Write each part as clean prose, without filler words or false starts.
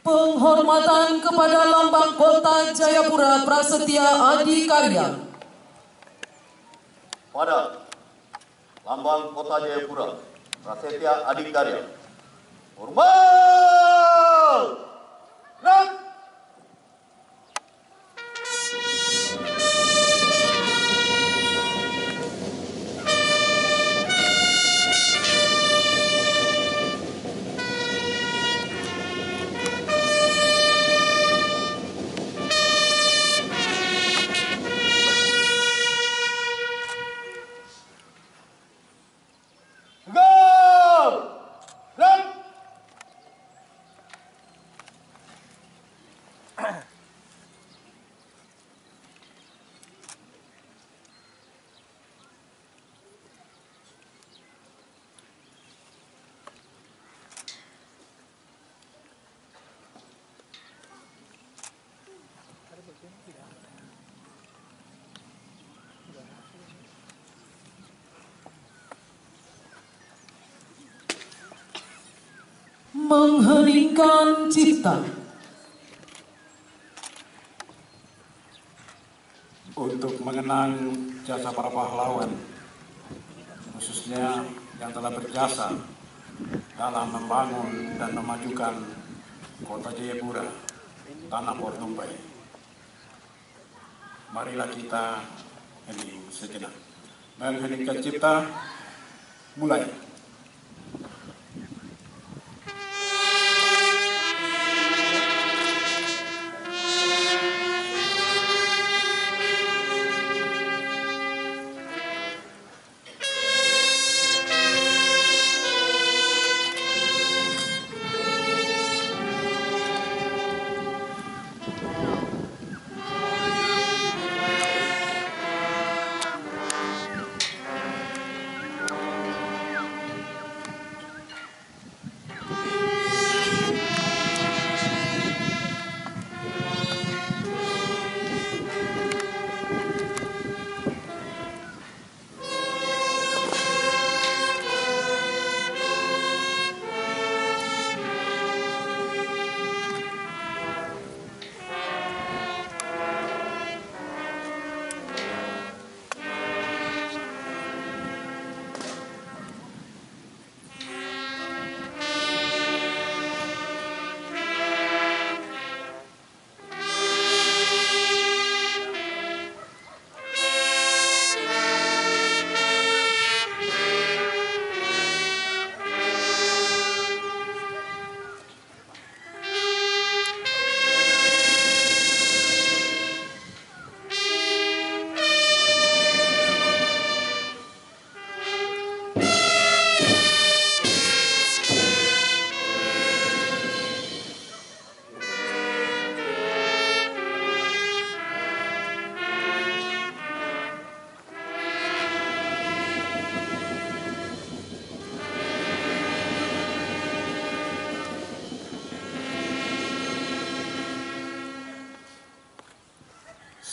Penghormatan kepada Lambang Kota Jayapura Prasetya Adikarya. Pada Lambang Kota Jayapura Prasetya Adikarya. Hormat! Gerak! Mengheningkan cipta. Untuk mengenang jasa para pahlawan, khususnya yang telah berjasa dalam membangun dan memajukan Kota Jayapura, Tanah Portumpai. Marilah kita hening sejenak. Mengheningkan cipta, mulai.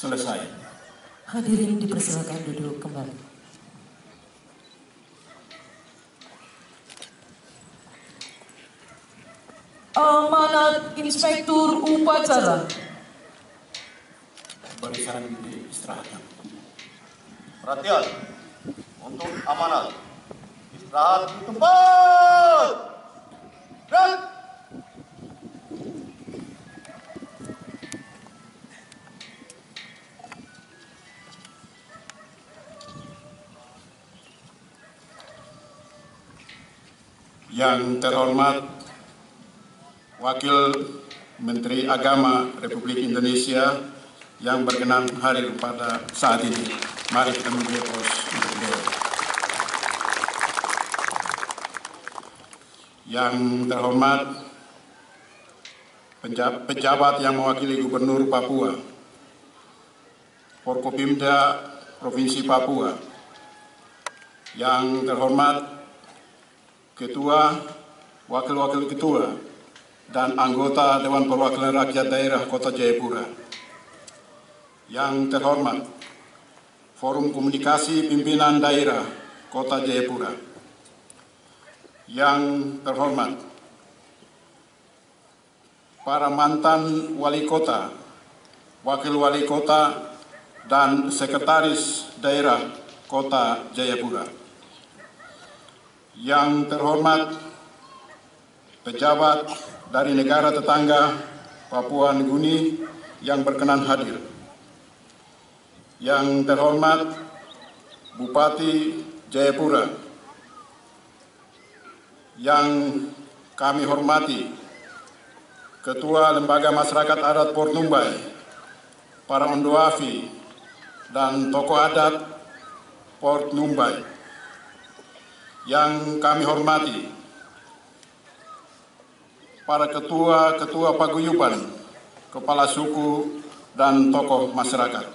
Selesai. Hadirin dipersilakan duduk kembali. Amanat Inspektur Upacara. Barisan diistirahatkan. Perhatian untuk amanat. Istirahat di tempat. Gerak! Yang terhormat Wakil Menteri Agama Republik Indonesia yang berkenan hadir pada saat ini. Mari kita memberi pos untuk beliau. Yang terhormat pejabat yang mewakili Gubernur Papua, Forkopimda Provinsi Papua, yang terhormat Ketua, Wakil-Wakil Ketua, dan anggota Dewan Perwakilan Rakyat Daerah Kota Jayapura. Yang terhormat Forum Komunikasi Pimpinan Daerah Kota Jayapura. Yang terhormat para mantan wali kota, wakil wali kota, dan sekretaris daerah Kota Jayapura. Yang terhormat pejabat dari negara tetangga Papua Nugini yang berkenan hadir. Yang terhormat Bupati Jayapura, yang kami hormati Ketua Lembaga Masyarakat Adat Port Numbai, para Ondoafi dan tokoh adat Port Numbai. Yang kami hormati para ketua-ketua paguyuban, kepala suku dan tokoh masyarakat.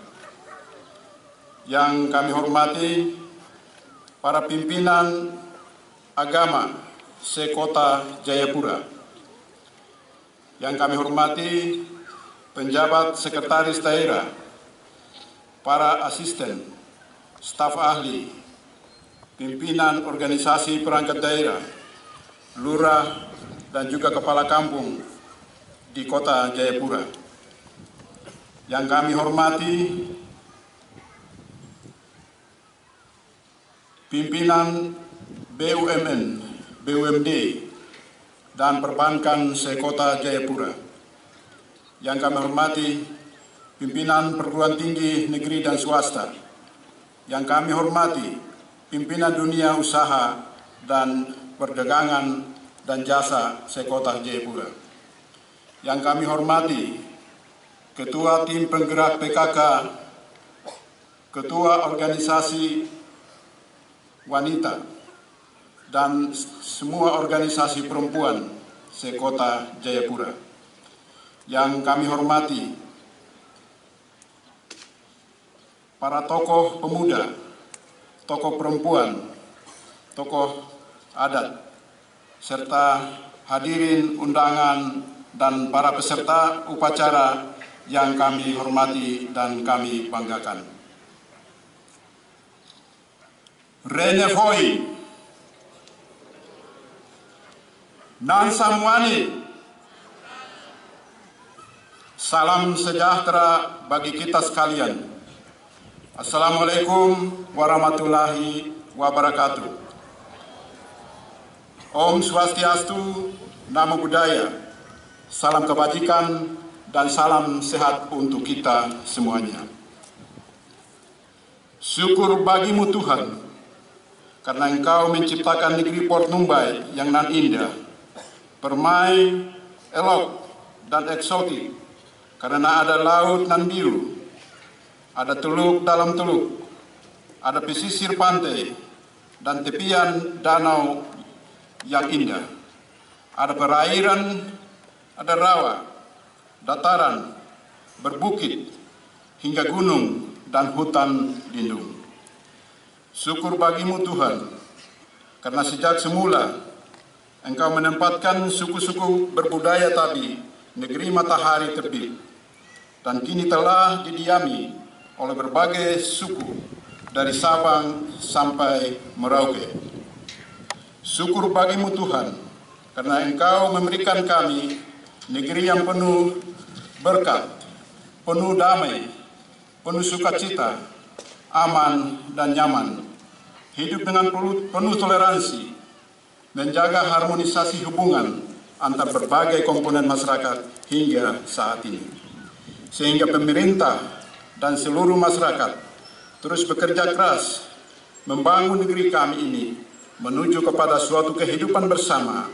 Yang kami hormati para pimpinan agama se-Kota Jayapura. Yang kami hormati penjabat sekretaris daerah, para asisten, staf ahli, pimpinan organisasi perangkat daerah, lurah, dan juga kepala kampung di Kota Jayapura. Yang kami hormati pimpinan BUMN, BUMD, dan perbankan se-Kota Jayapura. Yang kami hormati pimpinan perguruan tinggi negeri dan swasta. Yang kami hormati pimpinan dunia usaha dan perdagangan dan jasa se-Kota Jayapura. Yang kami hormati Ketua Tim Penggerak PKK, Ketua Organisasi Wanita, dan semua organisasi perempuan se-Kota Jayapura. Yang kami hormati para tokoh pemuda, tokoh perempuan, tokoh adat, serta hadirin undangan dan para peserta upacara yang kami hormati dan kami banggakan. Rene Foi, Nan Samuani, salam sejahtera bagi kita sekalian. Assalamualaikum warahmatullahi wabarakatuh. Om Swastiastu, Namo Buddhaya, salam kebajikan dan salam sehat untuk kita semuanya. Syukur bagimu Tuhan, karena Engkau menciptakan negeri Port Numbai yang nan indah, permai, elok, dan eksotik, karena ada laut nan biru, ada teluk dalam teluk, ada pesisir pantai, dan tepian danau yang indah. Ada perairan, ada rawa, dataran, berbukit, hingga gunung dan hutan lindung. Syukur bagimu Tuhan, karena sejak semula Engkau menempatkan suku-suku berbudaya Tabi, negeri matahari terbit, dan kini telah didiami oleh berbagai suku dari Sabang sampai Merauke. Syukur bagimu Tuhan, karena Engkau memberikan kami negeri yang penuh berkat, penuh damai, penuh sukacita, aman dan nyaman, hidup dengan penuh toleransi, menjaga harmonisasi hubungan antar berbagai komponen masyarakat hingga saat ini. Sehingga pemerintah dan seluruh masyarakat terus bekerja keras membangun negeri kami ini menuju kepada suatu kehidupan bersama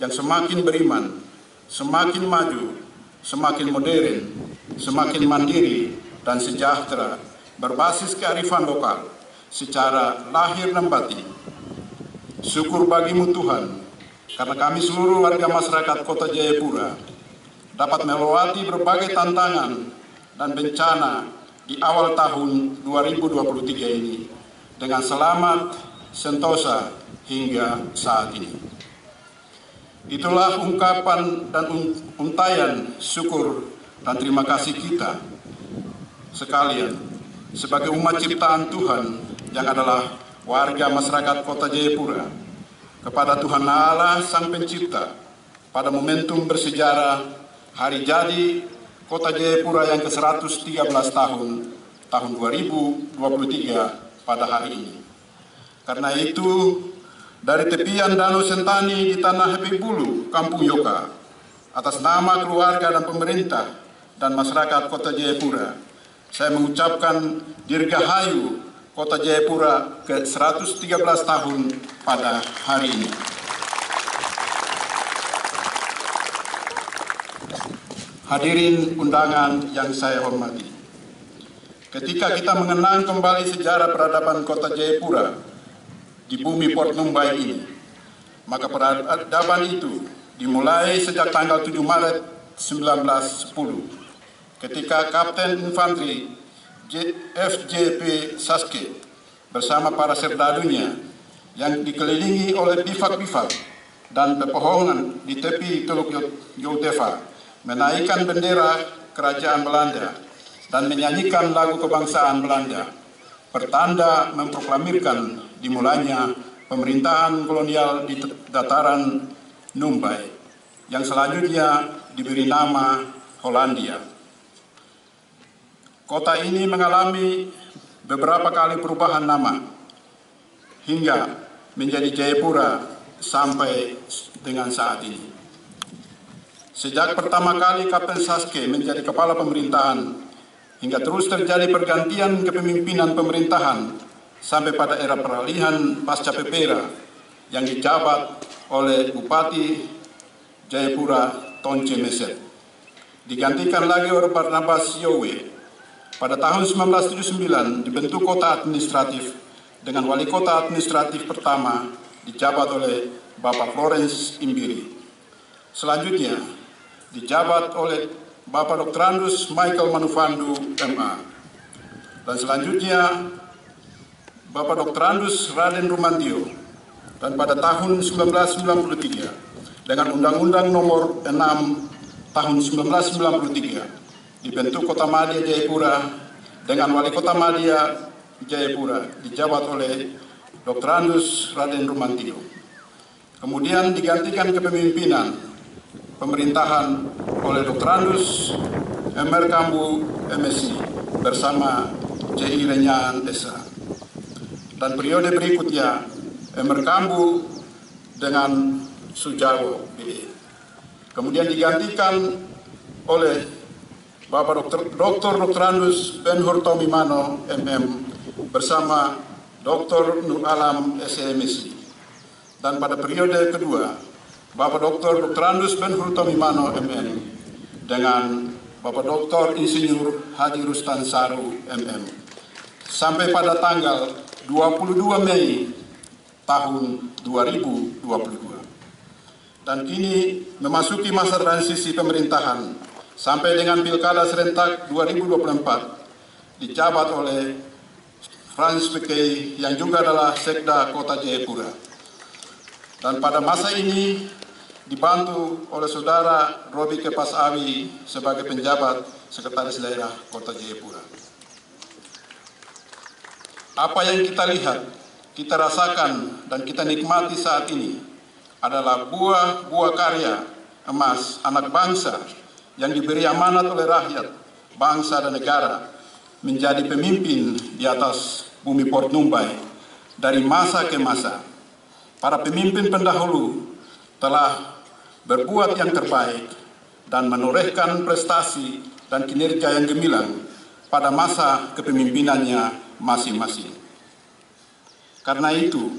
yang semakin beriman, semakin maju, semakin modern, semakin mandiri dan sejahtera, berbasis kearifan lokal secara lahir dan batin. Syukur bagimu Tuhan, karena kami seluruh warga masyarakat Kota Jayapura dapat melewati berbagai tantangan dan bencana di awal tahun 2023 ini dengan selamat, sentosa hingga saat ini. Itulah ungkapan dan untayan syukur dan terima kasih kita sekalian sebagai umat ciptaan Tuhan yang adalah warga masyarakat Kota Jayapura kepada Tuhan Allah Sang Pencipta pada momentum bersejarah hari jadi Kota Jayapura yang ke-113 tahun 2023 pada hari ini. Karena itu, dari tepian Danau Sentani di Tanah Happy Bulu, Kampung Yoka, atas nama keluarga dan pemerintah dan masyarakat Kota Jayapura, saya mengucapkan Dirgahayu Kota Jayapura ke-113 tahun pada hari ini. Hadirin undangan yang saya hormati, ketika kita mengenang kembali sejarah peradaban Kota Jayapura di bumi Port Numbai ini, maka peradaban itu dimulai sejak tanggal 7 Maret 1910, ketika Kapten Infanteri FJP Saske bersama para serdadunya yang dikelilingi oleh bivak-bivak dan pepohonan di tepi Teluk Yotefa menaikkan bendera kerajaan Belanda dan menyanyikan lagu kebangsaan Belanda, pertanda memproklamirkan dimulainya pemerintahan kolonial di dataran Numbai, yang selanjutnya diberi nama Hollandia. Kota ini mengalami beberapa kali perubahan nama, hingga menjadi Jayapura sampai dengan saat ini. Sejak pertama kali Kapten Saske menjadi kepala pemerintahan, hingga terus terjadi pergantian kepemimpinan pemerintahan sampai pada era peralihan pasca Pepera yang dijabat oleh Bupati Jayapura Tonce Meset. Digantikan lagi oleh Barnabas Yowe. Pada tahun 1979 dibentuk kota administratif dengan wali kota administratif pertama dijabat oleh Bapak Florence Imbiri. Selanjutnya dijabat oleh Bapak Dr. Andus Michael Manufandu MA. Dan selanjutnya Bapak Dr. Andus Raden Rumantio. Dan pada tahun 1993 dengan Undang-Undang Nomor 6 tahun 1993 dibentuk Kota Madya Jayapura dengan Wali Kota Madya Jayapura dijabat oleh Dr. Andus Raden Rumantio. Kemudian digantikan kepemimpinan pemerintahan oleh Dr. Andus MR Kambu MSc bersama J.I. Renyan Esa. Dan periode berikutnya MR Kambu dengan Sujawo BE. Kemudian digantikan oleh Bapak Dr. Andus Ben-Hur Tomimano MM bersama Dr. Nur Alam SMSc. Dan pada periode kedua Bapak Dr. Andus Ben-Hur Tomimano MM dengan Bapak Dr. Insinyur Haji Rustan Saru MM sampai pada tanggal 22 Mei tahun 2022. Dan kini memasuki masa transisi pemerintahan sampai dengan Pilkada Serentak 2024 dijabat oleh Frans Pekei yang juga adalah Sekda Kota Jayapura. Dan pada masa ini dibantu oleh Saudara Robi Kepas Awi sebagai penjabat Sekretaris Daerah Kota Jayapura. Apa yang kita lihat, kita rasakan, dan kita nikmati saat ini adalah buah-buah karya emas anak bangsa yang diberi amanat oleh rakyat, bangsa dan negara menjadi pemimpin di atas bumi Port Numbai dari masa ke masa. Para pemimpin pendahulu telah berbuat yang terbaik dan menorehkan prestasi dan kinerja yang gemilang pada masa kepemimpinannya masing-masing. Karena itu,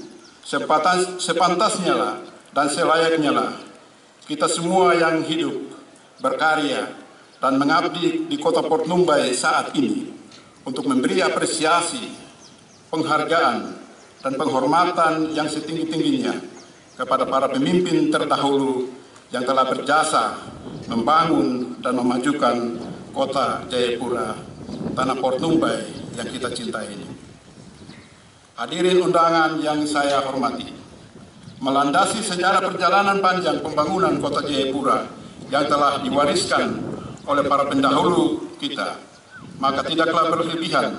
sepantasnya lah dan selayaknya lah kita semua yang hidup, berkarya, dan mengabdi di kota Port Numbai saat ini untuk memberi apresiasi, penghargaan, dan penghormatan yang setinggi-tingginya kepada para pemimpin terdahulu yang telah berjasa membangun dan memajukan kota Jayapura, tanah Port Numbai yang kita cintai ini. Hadirin undangan yang saya hormati, melandasi sejarah perjalanan panjang pembangunan kota Jayapura yang telah diwariskan oleh para pendahulu kita, maka tidaklah berlebihan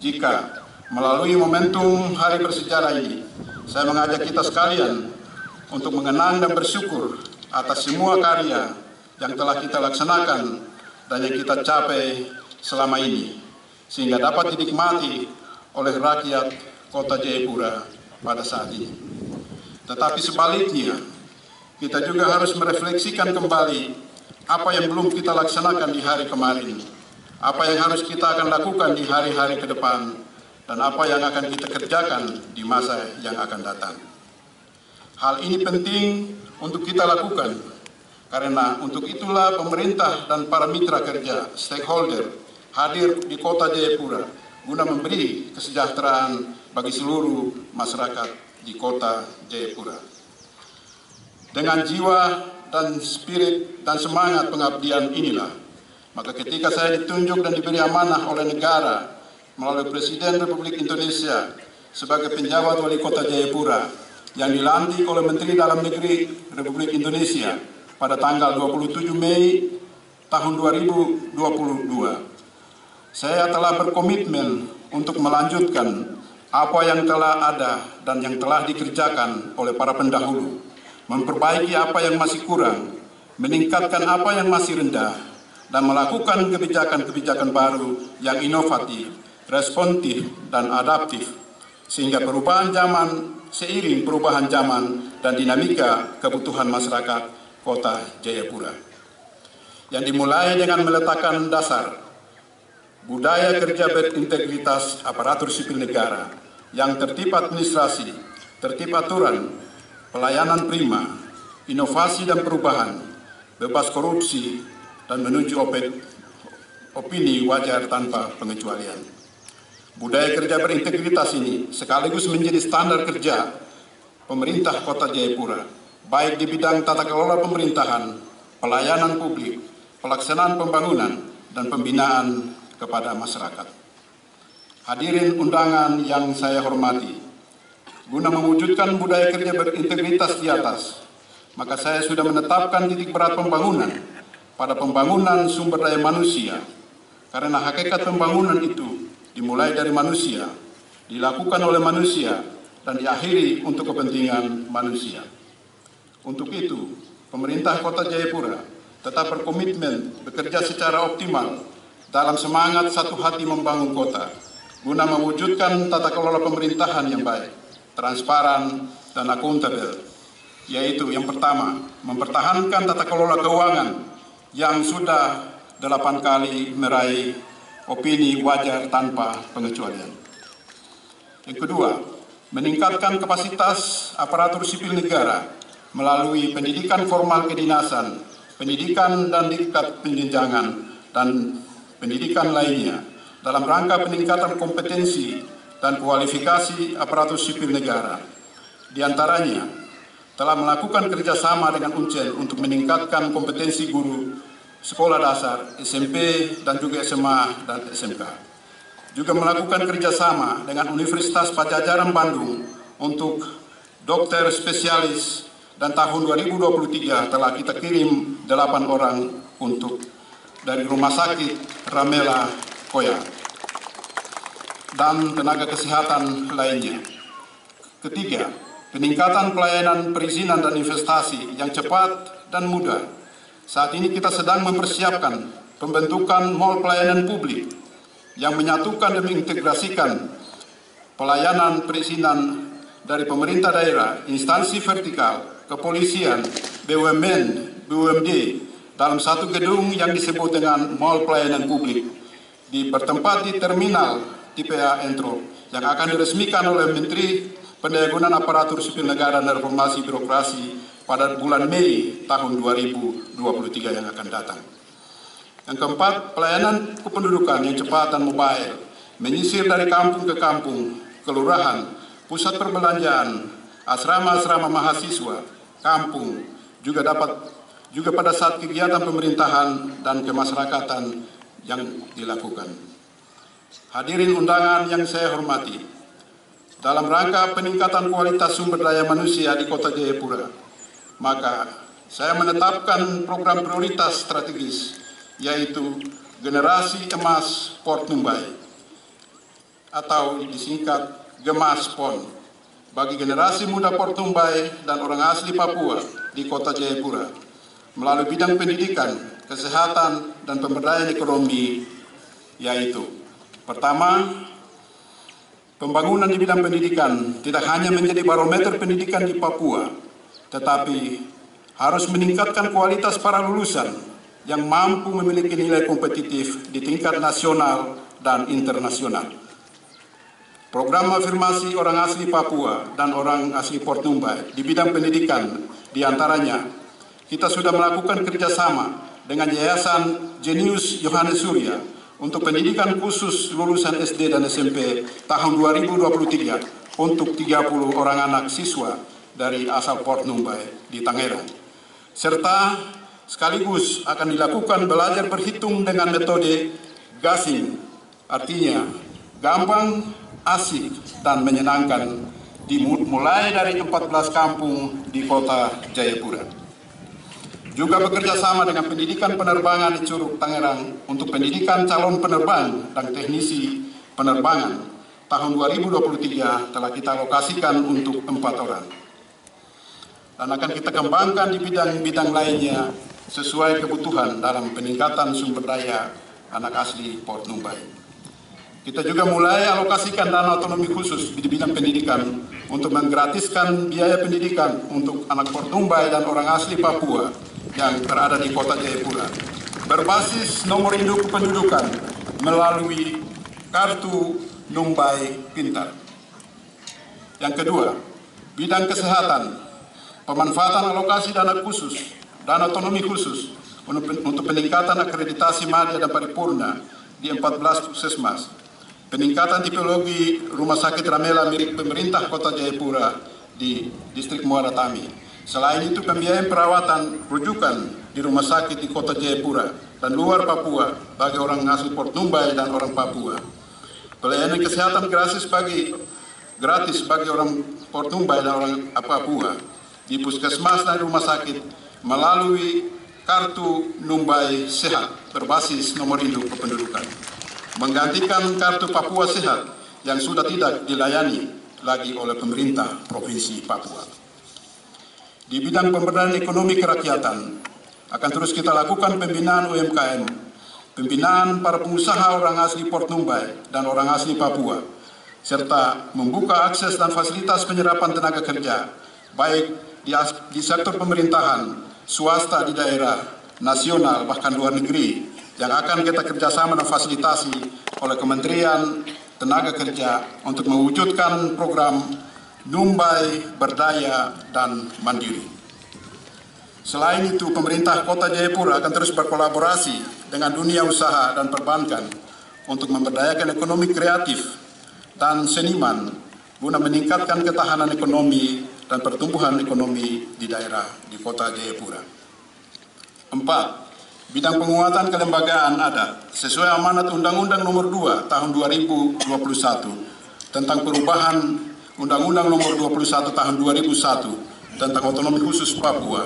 jika melalui momentum hari bersejarah ini, saya mengajak kita sekalian untuk mengenang dan bersyukur atas semua karya yang telah kita laksanakan dan yang kita capai selama ini, sehingga dapat dinikmati oleh rakyat Kota Jayapura pada saat ini. Tetapi sebaliknya, kita juga harus merefleksikan kembali apa yang belum kita laksanakan di hari kemarin, apa yang harus kita akan lakukan di hari-hari ke depan, dan apa yang akan kita kerjakan di masa yang akan datang. Hal ini penting untuk kita lakukan, karena untuk itulah pemerintah dan para mitra kerja, stakeholder, hadir di Kota Jayapura guna memberi kesejahteraan bagi seluruh masyarakat di Kota Jayapura. Dengan jiwa dan spirit dan semangat pengabdian inilah, maka ketika saya ditunjuk dan diberi amanah oleh negara melalui Presiden Republik Indonesia sebagai penjabat wali Kota Jayapura yang dilantik oleh Menteri Dalam Negeri Republik Indonesia pada tanggal 27 Mei tahun 2022, saya telah berkomitmen untuk melanjutkan apa yang telah ada dan yang telah dikerjakan oleh para pendahulu, memperbaiki apa yang masih kurang, meningkatkan apa yang masih rendah, dan melakukan kebijakan-kebijakan baru yang inovatif, responsif, dan adaptif, sehingga perubahan zaman seiring perubahan zaman dan dinamika kebutuhan masyarakat Kota Jayapura. Yang dimulai dengan meletakkan dasar budaya kerja berintegritas aparatur sipil negara yang tertib administrasi, tertib aturan, pelayanan prima, inovasi dan perubahan, bebas korupsi, dan menuju opini wajar tanpa pengecualian. Budaya kerja berintegritas ini sekaligus menjadi standar kerja pemerintah Kota Jayapura, baik di bidang tata kelola pemerintahan, pelayanan publik, pelaksanaan pembangunan, dan pembinaan kepada masyarakat. Hadirin undangan yang saya hormati, guna mewujudkan budaya kerja berintegritas di atas, maka saya sudah menetapkan titik berat pembangunan pada pembangunan sumber daya manusia, karena hakikat pembangunan itu dimulai dari manusia, dilakukan oleh manusia, dan diakhiri untuk kepentingan manusia. Untuk itu, pemerintah Kota Jayapura tetap berkomitmen bekerja secara optimal dalam semangat satu hati membangun kota, guna mewujudkan tata kelola pemerintahan yang baik, transparan, dan akuntabel, yaitu yang pertama, mempertahankan tata kelola keuangan yang sudah 8 kali meraih opini wajar tanpa pengecualian. Yang kedua, meningkatkan kapasitas aparatur sipil negara melalui pendidikan formal kedinasan, pendidikan dan tingkat penjenjangan, dan pendidikan lainnya dalam rangka peningkatan kompetensi dan kualifikasi aparatur sipil negara. Di antaranya, telah melakukan kerjasama dengan UNCEN untuk meningkatkan kompetensi guru sekolah dasar, SMP, dan juga SMA dan SMK. Juga melakukan kerjasama dengan Universitas Padjadjaran Bandung untuk dokter spesialis, dan tahun 2023 telah kita kirim 8 orang untuk dari Rumah Sakit Ramela Koya dan tenaga kesehatan lainnya. Ketiga, peningkatan pelayanan perizinan dan investasi yang cepat dan mudah. Saat ini kita sedang mempersiapkan pembentukan mall pelayanan publik yang menyatukan dan mengintegrasikan pelayanan perizinan dari pemerintah daerah, instansi vertikal, kepolisian, BUMN, BUMD dalam satu gedung yang disebut dengan mall pelayanan publik bertempat di terminal TPA Entro yang akan diresmikan oleh Menteri Pendayagunaan Aparatur Sipil Negara dan Reformasi Birokrasi pada bulan Mei tahun 2023 yang akan datang. Yang keempat, pelayanan kependudukan yang cepat dan mobile, menyisir dari kampung ke kampung, kelurahan, pusat perbelanjaan, asrama-asrama mahasiswa, kampung, juga pada saat kegiatan pemerintahan dan kemasyarakatan yang dilakukan. Hadirin undangan yang saya hormati, dalam rangka peningkatan kualitas sumber daya manusia di Kota Jayapura, maka saya menetapkan program prioritas strategis, yaitu Generasi Emas Port Numbai atau disingkat GEMAS-PON, bagi generasi muda Port Numbai dan orang asli Papua di Kota Jayapura, melalui bidang pendidikan, kesehatan, dan pemberdayaan ekonomi, yaitu pertama, pembangunan di bidang pendidikan tidak hanya menjadi barometer pendidikan di Papua, tetapi harus meningkatkan kualitas para lulusan yang mampu memiliki nilai kompetitif di tingkat nasional dan internasional. Program afirmasi orang asli Papua dan orang asli Port Numbai di bidang pendidikan, diantaranya kita sudah melakukan kerjasama dengan Yayasan Jenius Yohanes Surya untuk pendidikan khusus lulusan SD dan SMP tahun 2023 untuk 30 orang anak siswa dari asal Port Numbai di Tangerang. Serta sekaligus akan dilakukan belajar berhitung dengan metode gasing, artinya gampang, asik, dan menyenangkan, dimulai dari 14 kampung di kota Jayapura. Juga bekerja sama dengan pendidikan penerbangan di Curug Tangerang untuk pendidikan calon penerbang dan teknisi penerbangan tahun 2023 telah kita alokasikan untuk 4 orang. Dan akan kita kembangkan di bidang-bidang lainnya sesuai kebutuhan dalam peningkatan sumber daya anak asli Port Numbai. Kita juga mulai alokasikan dana otonomi khusus di bidang pendidikan untuk menggratiskan biaya pendidikan untuk anak Port Numbai dan orang asli Papua yang berada di kota Jayapura, berbasis nomor induk kependudukan melalui kartu Numbai Pintar. Yang kedua, bidang kesehatan, pemanfaatan alokasi dana khusus, dana otonomi khusus untuk peningkatan akreditasi madya dan paripurna di 14 puskesmas, peningkatan tipologi rumah sakit Ramela milik pemerintah kota Jayapura di distrik Muara Tami. Selain itu, pembiayaan perawatan rujukan di rumah sakit di kota Jayapura dan luar Papua bagi orang asli Port Numbai dan orang Papua. Pelayanan kesehatan gratis bagi orang Port Numbai dan orang Papua di puskesmas dan rumah sakit melalui kartu Numbai Sehat berbasis nomor induk kependudukan, menggantikan kartu Papua Sehat yang sudah tidak dilayani lagi oleh pemerintah Provinsi Papua. Di bidang pemberdayaan ekonomi kerakyatan akan terus kita lakukan pembinaan UMKM, pembinaan para pengusaha orang asli Port Numbai dan orang asli Papua, serta membuka akses dan fasilitas penyerapan tenaga kerja baik di sektor pemerintahan, swasta di daerah, nasional, bahkan luar negeri, yang akan kita kerjasama dan fasilitasi oleh Kementerian Tenaga Kerja untuk mewujudkan program Numbai Berdaya dan Mandiri. Selain itu, pemerintah Kota Jayapura akan terus berkolaborasi dengan dunia usaha dan perbankan untuk memberdayakan ekonomi kreatif dan seniman guna meningkatkan ketahanan ekonomi dan pertumbuhan ekonomi di daerah di Kota Jayapura. 4. Bidang penguatan kelembagaan adat sesuai amanat Undang-Undang Nomor 2 Tahun 2021 tentang perubahan Undang-Undang Nomor 21 Tahun 2001 tentang otonomi khusus Papua.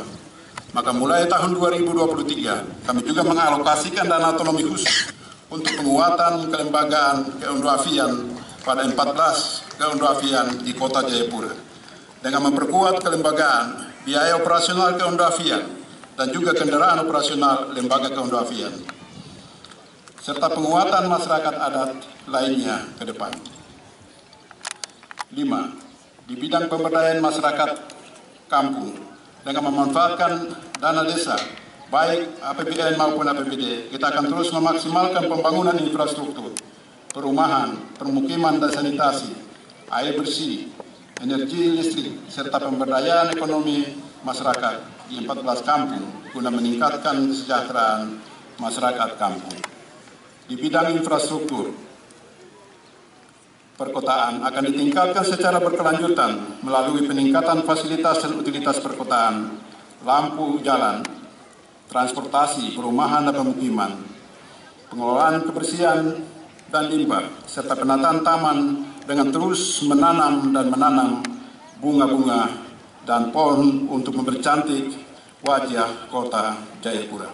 Maka mulai tahun 2023 kami juga mengalokasikan dana otonomi khusus untuk penguatan kelembagaan keondoafian pada 14 keondoafian di Kota Jayapura, dengan memperkuat kelembagaan, biaya operasional keondoafian, dan juga kendaraan operasional lembaga keondoafian, serta penguatan masyarakat adat lainnya ke depan. 5. Di bidang pemberdayaan masyarakat kampung, dengan memanfaatkan dana desa, baik APBN maupun APBD, kita akan terus memaksimalkan pembangunan infrastruktur, perumahan, permukiman dan sanitasi, air bersih, energi listrik, serta pemberdayaan ekonomi masyarakat di 14 kampung guna meningkatkan kesejahteraan masyarakat kampung. Di bidang infrastruktur, perkotaan akan ditingkatkan secara berkelanjutan melalui peningkatan fasilitas dan utilitas perkotaan, lampu jalan, transportasi, perumahan dan pemukiman, pengelolaan kebersihan dan limbah, serta penataan taman dengan terus menanam bunga-bunga dan pohon untuk mempercantik wajah Kota Jayapura.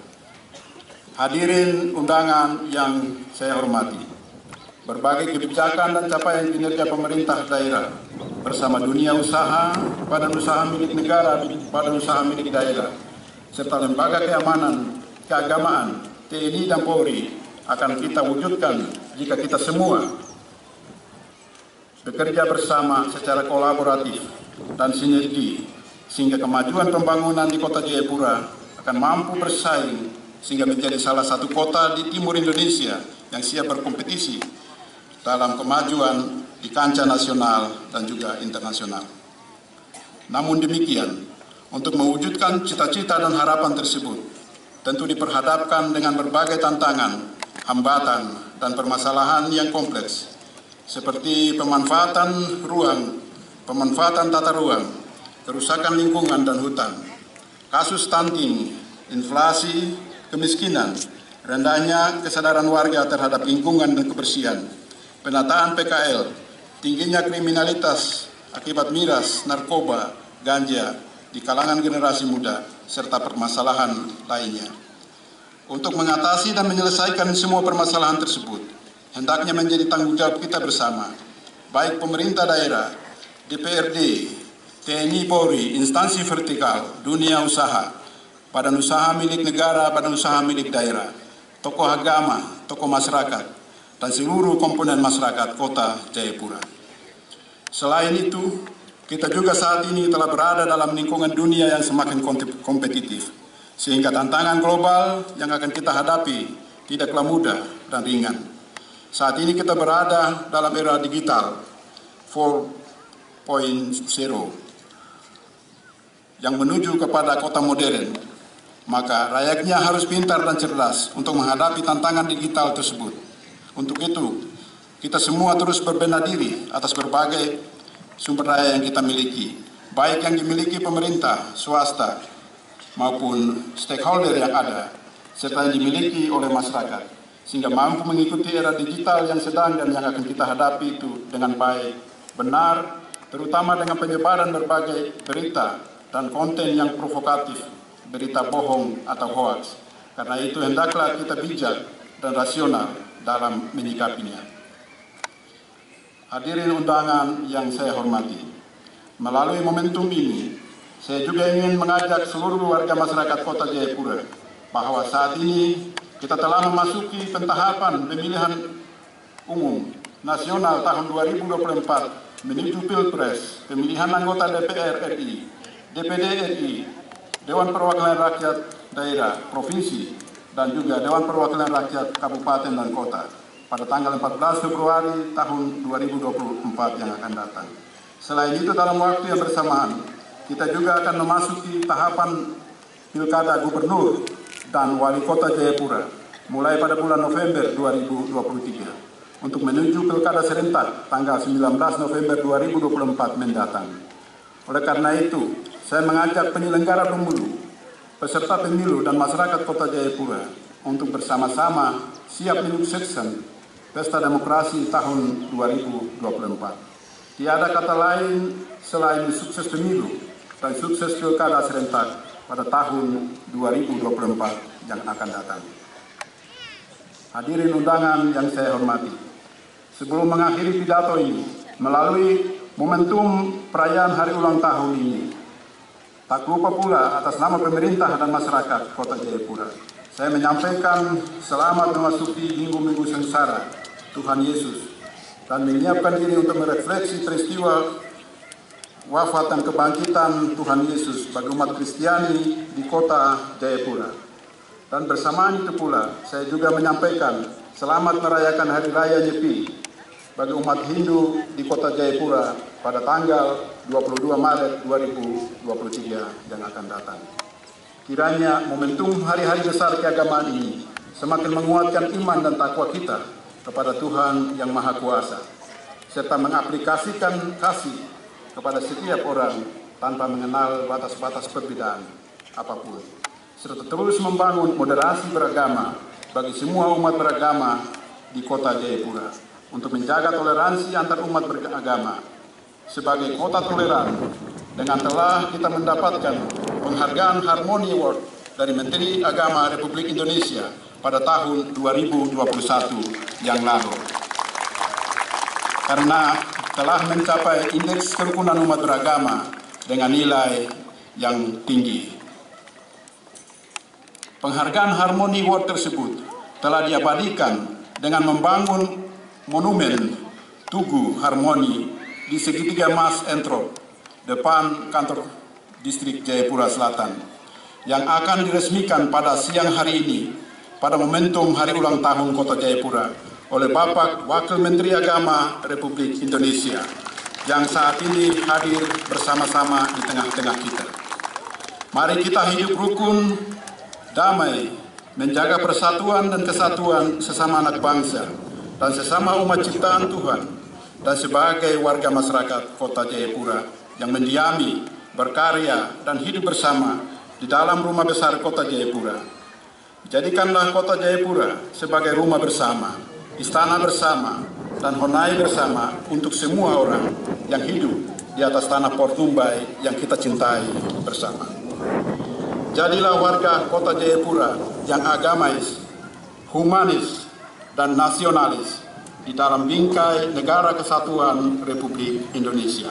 Hadirin undangan yang saya hormati, berbagai kebijakan dan capaian kinerja pemerintah daerah bersama dunia usaha, badan usaha milik negara, badan usaha milik daerah, serta lembaga keagamaan, TNI dan Polri akan kita wujudkan jika kita semua bekerja bersama secara kolaboratif dan sinergi, sehingga kemajuan pembangunan di Kota Jayapura akan mampu bersaing sehingga menjadi salah satu kota di timur Indonesia yang siap berkompetisi dalam kemajuan di kancah nasional dan juga internasional. Namun demikian, untuk mewujudkan cita-cita dan harapan tersebut, tentu diperhadapkan dengan berbagai tantangan, hambatan, dan permasalahan yang kompleks, seperti pemanfaatan tata ruang, kerusakan lingkungan dan hutan, kasus stunting, inflasi, kemiskinan, rendahnya kesadaran warga terhadap lingkungan dan kebersihan, penataan PKL, tingginya kriminalitas akibat miras, narkoba, ganja di kalangan generasi muda, serta permasalahan lainnya. Untuk mengatasi dan menyelesaikan semua permasalahan tersebut, hendaknya menjadi tanggung jawab kita bersama, baik pemerintah daerah, DPRD, TNI Polri, instansi vertikal, dunia usaha, badan usaha milik negara, badan usaha milik daerah, tokoh agama, tokoh masyarakat, dan seluruh komponen masyarakat Kota Jayapura. Selain itu, kita juga saat ini telah berada dalam lingkungan dunia yang semakin kompetitif, sehingga tantangan global yang akan kita hadapi tidaklah mudah dan ringan. Saat ini kita berada dalam era digital 4.0 yang menuju kepada kota modern, maka rakyatnya harus pintar dan cerdas untuk menghadapi tantangan digital tersebut. Untuk itu, kita semua terus berbenah diri atas berbagai sumber daya yang kita miliki, baik yang dimiliki pemerintah, swasta, maupun stakeholder yang ada, serta yang dimiliki oleh masyarakat, sehingga mampu mengikuti era digital yang sedang dan yang akan kita hadapi itu dengan baik, benar, terutama dengan penyebaran berbagai berita dan konten yang provokatif, berita bohong atau hoaks. Karena itu hendaklah kita bijak dan rasional dalam menyikapinya. Hadirin undangan yang saya hormati, melalui momentum ini, saya juga ingin mengajak seluruh warga masyarakat Kota Jayapura bahwa saat ini kita telah memasuki pentahapan pemilihan umum nasional tahun 2024 menuju Pilpres, pemilihan anggota DPR RI, DPD RI, Dewan Perwakilan Rakyat Daerah, Provinsi, dan juga Dewan Perwakilan Rakyat Kabupaten dan Kota pada tanggal 14 Februari tahun 2024 yang akan datang. Selain itu, dalam waktu yang bersamaan, kita juga akan memasuki tahapan Pilkada Gubernur dan Wali Kota Jayapura mulai pada bulan November 2023 untuk menuju Pilkada serentak tanggal 19 November 2024 mendatang. Oleh karena itu, saya mengajak penyelenggara pemilu, peserta pemilu dan masyarakat Kota Jayapura untuk bersama-sama siap menyukseskan Pesta Demokrasi tahun 2024. Tiada kata lain selain sukses pemilu dan sukses Pilkada serentak pada tahun 2024 yang akan datang. Hadirin undangan yang saya hormati, sebelum mengakhiri pidato ini, melalui momentum perayaan hari ulang tahun ini, tak lupa pula atas nama pemerintah dan masyarakat Kota Jayapura, saya menyampaikan selamat memasuki minggu-minggu sengsara Tuhan Yesus dan menyiapkan diri untuk merefleksi peristiwa wafat dan kebangkitan Tuhan Yesus bagi umat Kristiani di Kota Jayapura. Dan bersamaan itu pula, saya juga menyampaikan selamat merayakan Hari Raya Nyepi bagi umat Hindu di Kota Jayapura pada tanggal 22 Maret 2023 yang akan datang. Kiranya momentum hari-hari besar keagamaan ini semakin menguatkan iman dan takwa kita kepada Tuhan yang Maha Kuasa, serta mengaplikasikan kasih kepada setiap orang tanpa mengenal batas-batas perbedaan apapun, serta terus membangun moderasi beragama bagi semua umat beragama di Kota Jayapura untuk menjaga toleransi antar umat beragama. Sebagai kota toleran, dengan telah kita mendapatkan penghargaan Harmony Award dari Menteri Agama Republik Indonesia pada tahun 2021 yang lalu. Karena telah mencapai indeks kerukunan umat beragama dengan nilai yang tinggi. Penghargaan Harmony Award tersebut telah diabadikan dengan membangun monumen Tugu Harmoni di segitiga Mas Entrop, depan kantor distrik Jayapura Selatan, yang akan diresmikan pada siang hari ini pada momentum hari ulang tahun Kota Jayapura oleh Bapak Wakil Menteri Agama Republik Indonesia yang saat ini hadir bersama-sama di tengah-tengah kita. Mari kita hidup rukun, damai, menjaga persatuan dan kesatuan sesama anak bangsa dan sesama umat ciptaan Tuhan, dan sebagai warga masyarakat Kota Jayapura yang mendiami, berkarya, dan hidup bersama di dalam rumah besar Kota Jayapura. Jadikanlah Kota Jayapura sebagai rumah bersama, istana bersama, dan honai bersama untuk semua orang yang hidup di atas tanah Port Numbai yang kita cintai bersama. Jadilah warga Kota Jayapura yang agamais, humanis, dan nasionalis di dalam bingkai Negara Kesatuan Republik Indonesia.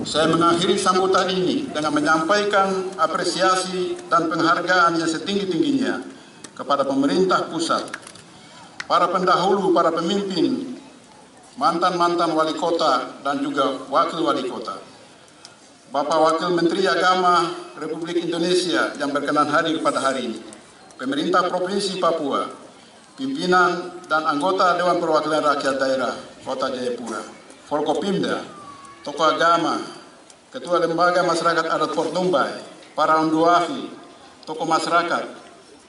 Saya mengakhiri sambutan ini dengan menyampaikan apresiasi dan penghargaan yang setinggi-tingginya kepada pemerintah pusat, para pendahulu, para pemimpin, mantan-mantan wali kota dan juga wakil wali kota, Bapak Wakil Menteri Agama Republik Indonesia yang berkenan hadir pada hari ini, pemerintah Provinsi Papua, pimpinan dan anggota Dewan Perwakilan Rakyat Daerah Kota Jayapura, Forkopimda, tokoh agama, ketua lembaga masyarakat adat Port Numbai, para onduafi, tokoh masyarakat,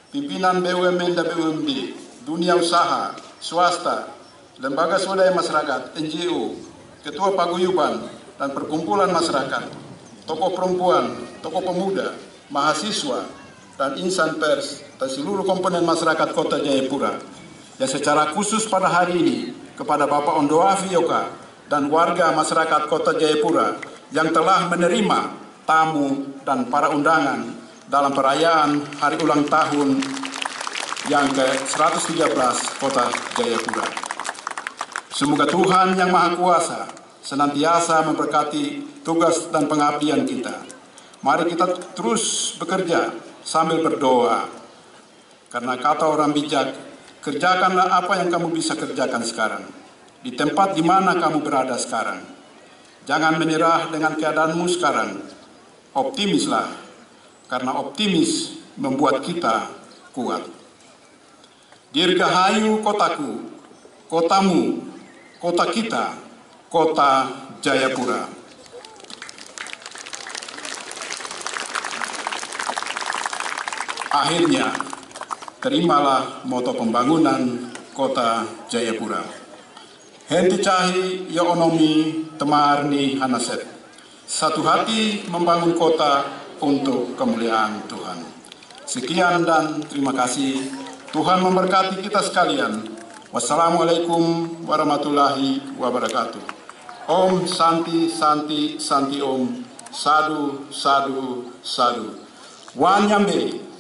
pimpinan BUMN dan BUMD, dunia usaha, swasta, lembaga swadaya masyarakat, NGO, ketua paguyuban dan perkumpulan masyarakat, tokoh perempuan, tokoh pemuda, mahasiswa, dan insan pers, dan seluruh komponen masyarakat Kota Jayapura, yang secara khusus pada hari ini kepada Bapak Ondoafi Yoka dan warga masyarakat Kota Jayapura yang telah menerima tamu dan para undangan dalam perayaan hari ulang tahun yang ke-113 Kota Jayapura. Semoga Tuhan Yang Maha Kuasa senantiasa memberkati tugas dan pengabdian kita. Mari kita terus bekerja sambil berdoa. Karena kata orang bijak, kerjakanlah apa yang kamu bisa kerjakan sekarang, di tempat di mana kamu berada sekarang. Jangan menyerah dengan keadaanmu sekarang. Optimislah, karena optimis membuat kita kuat. Dirgahayu kotaku, kotamu, kota kita, Kota Jayapura. Akhirnya, terimalah moto pembangunan Kota Jayapura. Henti cahi ya onomi temarni hanaset. Satu hati membangun kota untuk kemuliaan Tuhan. Sekian dan terima kasih. Tuhan memberkati kita sekalian. Wassalamualaikum warahmatullahi wabarakatuh. Om Santi Santi Santi Om. Sadu Sadu Sadu. Wanyambe.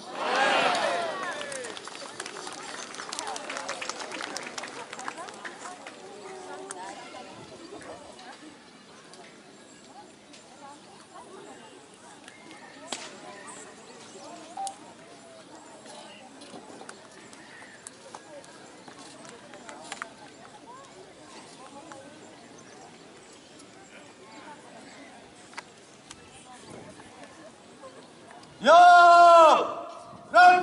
Yo! Run!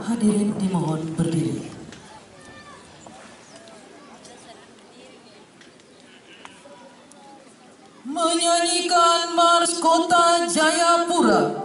Hadirin dimohon berdiri. Menyanyikan Mars Kota Jayapura.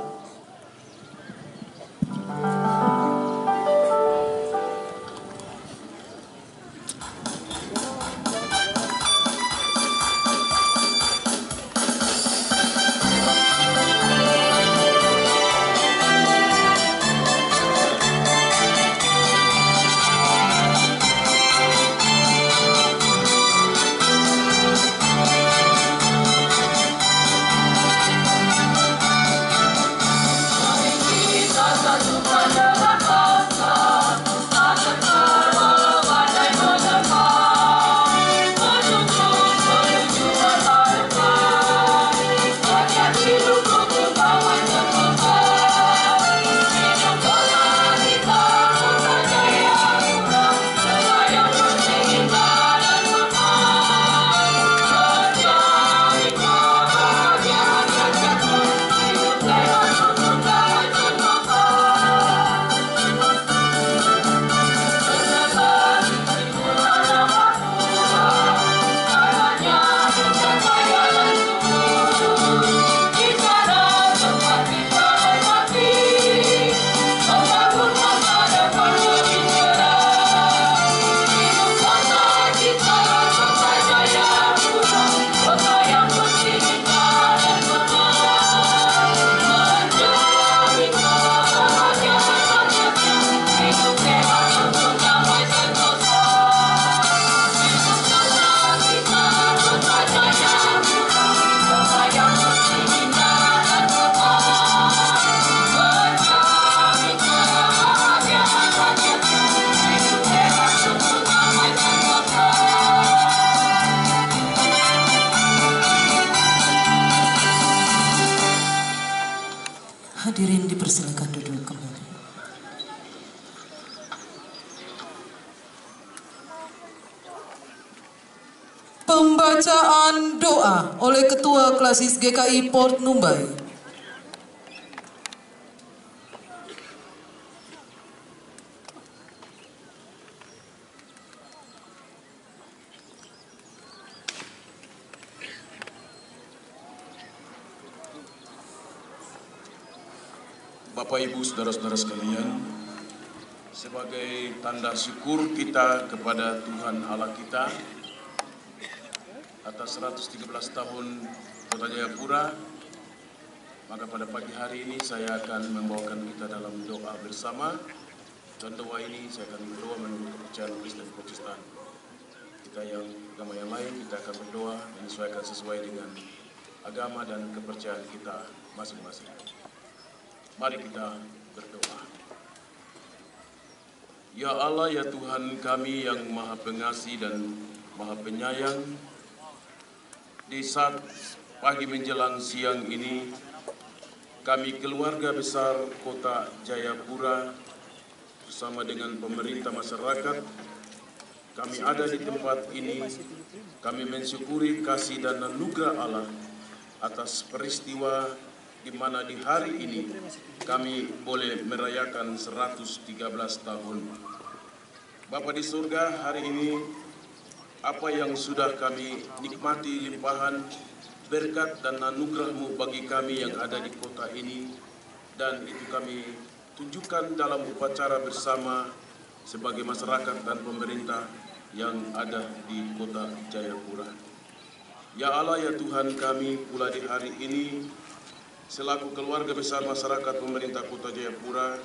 Hadirin dipersilakan duduk kembali. Pembacaan doa oleh Ketua Klasis GKI Port Numbai. Bapak Ibu saudara-saudara sekalian, sebagai tanda syukur kita kepada Tuhan Allah kita atas 113 tahun Kota Jayapura, maka pada pagi hari ini saya akan membawakan kita dalam doa bersama, dan doa ini saya akan berdoa menurut kepercayaan Kristen Protestan. Kita yang agama yang lain, kita akan berdoa menyesuaikan sesuai dengan agama dan kepercayaan kita masing-masing. Mari kita berdoa. Ya Allah, ya Tuhan kami yang Maha Pengasih dan Maha Penyayang, di saat pagi menjelang siang ini, kami keluarga besar Kota Jayapura bersama dengan pemerintah masyarakat, kami ada di tempat ini, kami mensyukuri kasih dan anugerah Allah atas peristiwa di mana di hari ini kami boleh merayakan 113 tahun. Bapa di surga, hari ini apa yang sudah kami nikmati limpahan berkat dan anugerah-Mu bagi kami yang ada di kota ini, dan itu kami tunjukkan dalam upacara bersama sebagai masyarakat dan pemerintah yang ada di Kota Jayapura. Ya Allah, ya Tuhan kami, pula di hari ini selaku keluarga besar masyarakat pemerintah Kota Jayapura,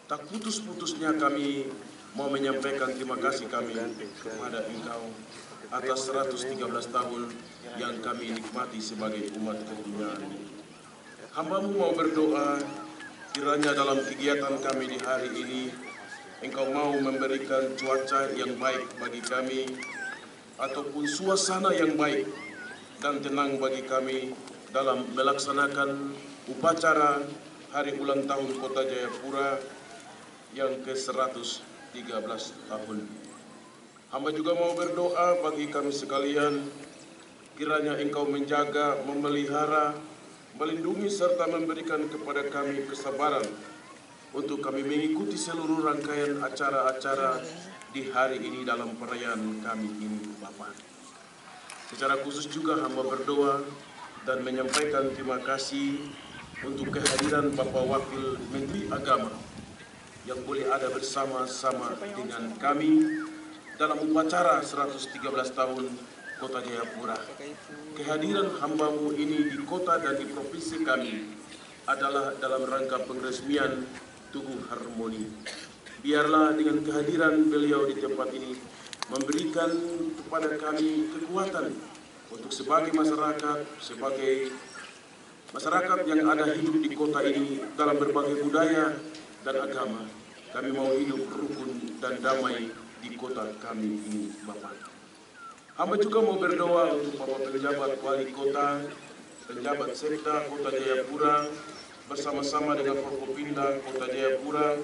tak putus-putusnya kami mau menyampaikan terima kasih kami kepada Engkau atas 113 tahun yang kami nikmati sebagai umat keduniaan. Hamba-Mu mau berdoa, kiranya dalam kegiatan kami di hari ini, Engkau mau memberikan cuaca yang baik bagi kami, ataupun suasana yang baik dan tenang bagi kami dalam melaksanakan upacara hari ulang tahun Kota Jayapura yang ke-113 tahun. Hamba juga mau berdoa bagi kami sekalian, kiranya Engkau menjaga, memelihara, melindungi serta memberikan kepada kami kesabaran untuk kami mengikuti seluruh rangkaian acara-acara di hari ini dalam perayaan kami ini, Bapa. Secara khusus juga hamba berdoa dan menyampaikan terima kasih untuk kehadiran Bapak Wakil Menteri Agama yang boleh ada bersama-sama dengan kami dalam upacara 113 tahun Kota Jayapura. Kehadiran hamba-Mu ini di kota dan di provinsi kami adalah dalam rangka pengresmian Tugu Harmoni. Biarlah dengan kehadiran beliau di tempat ini memberikan kepada kami kekuatan untuk sebagai masyarakat yang ada hidup di kota ini dalam berbagai budaya dan agama. Kami mau hidup rukun dan damai di kota kami ini, Bapak. Hamba juga mau berdoa untuk Bapak penjabat wali kota, penjabat sekda Kota Jayapura, bersama-sama dengan Forkopimda Kota Jayapura,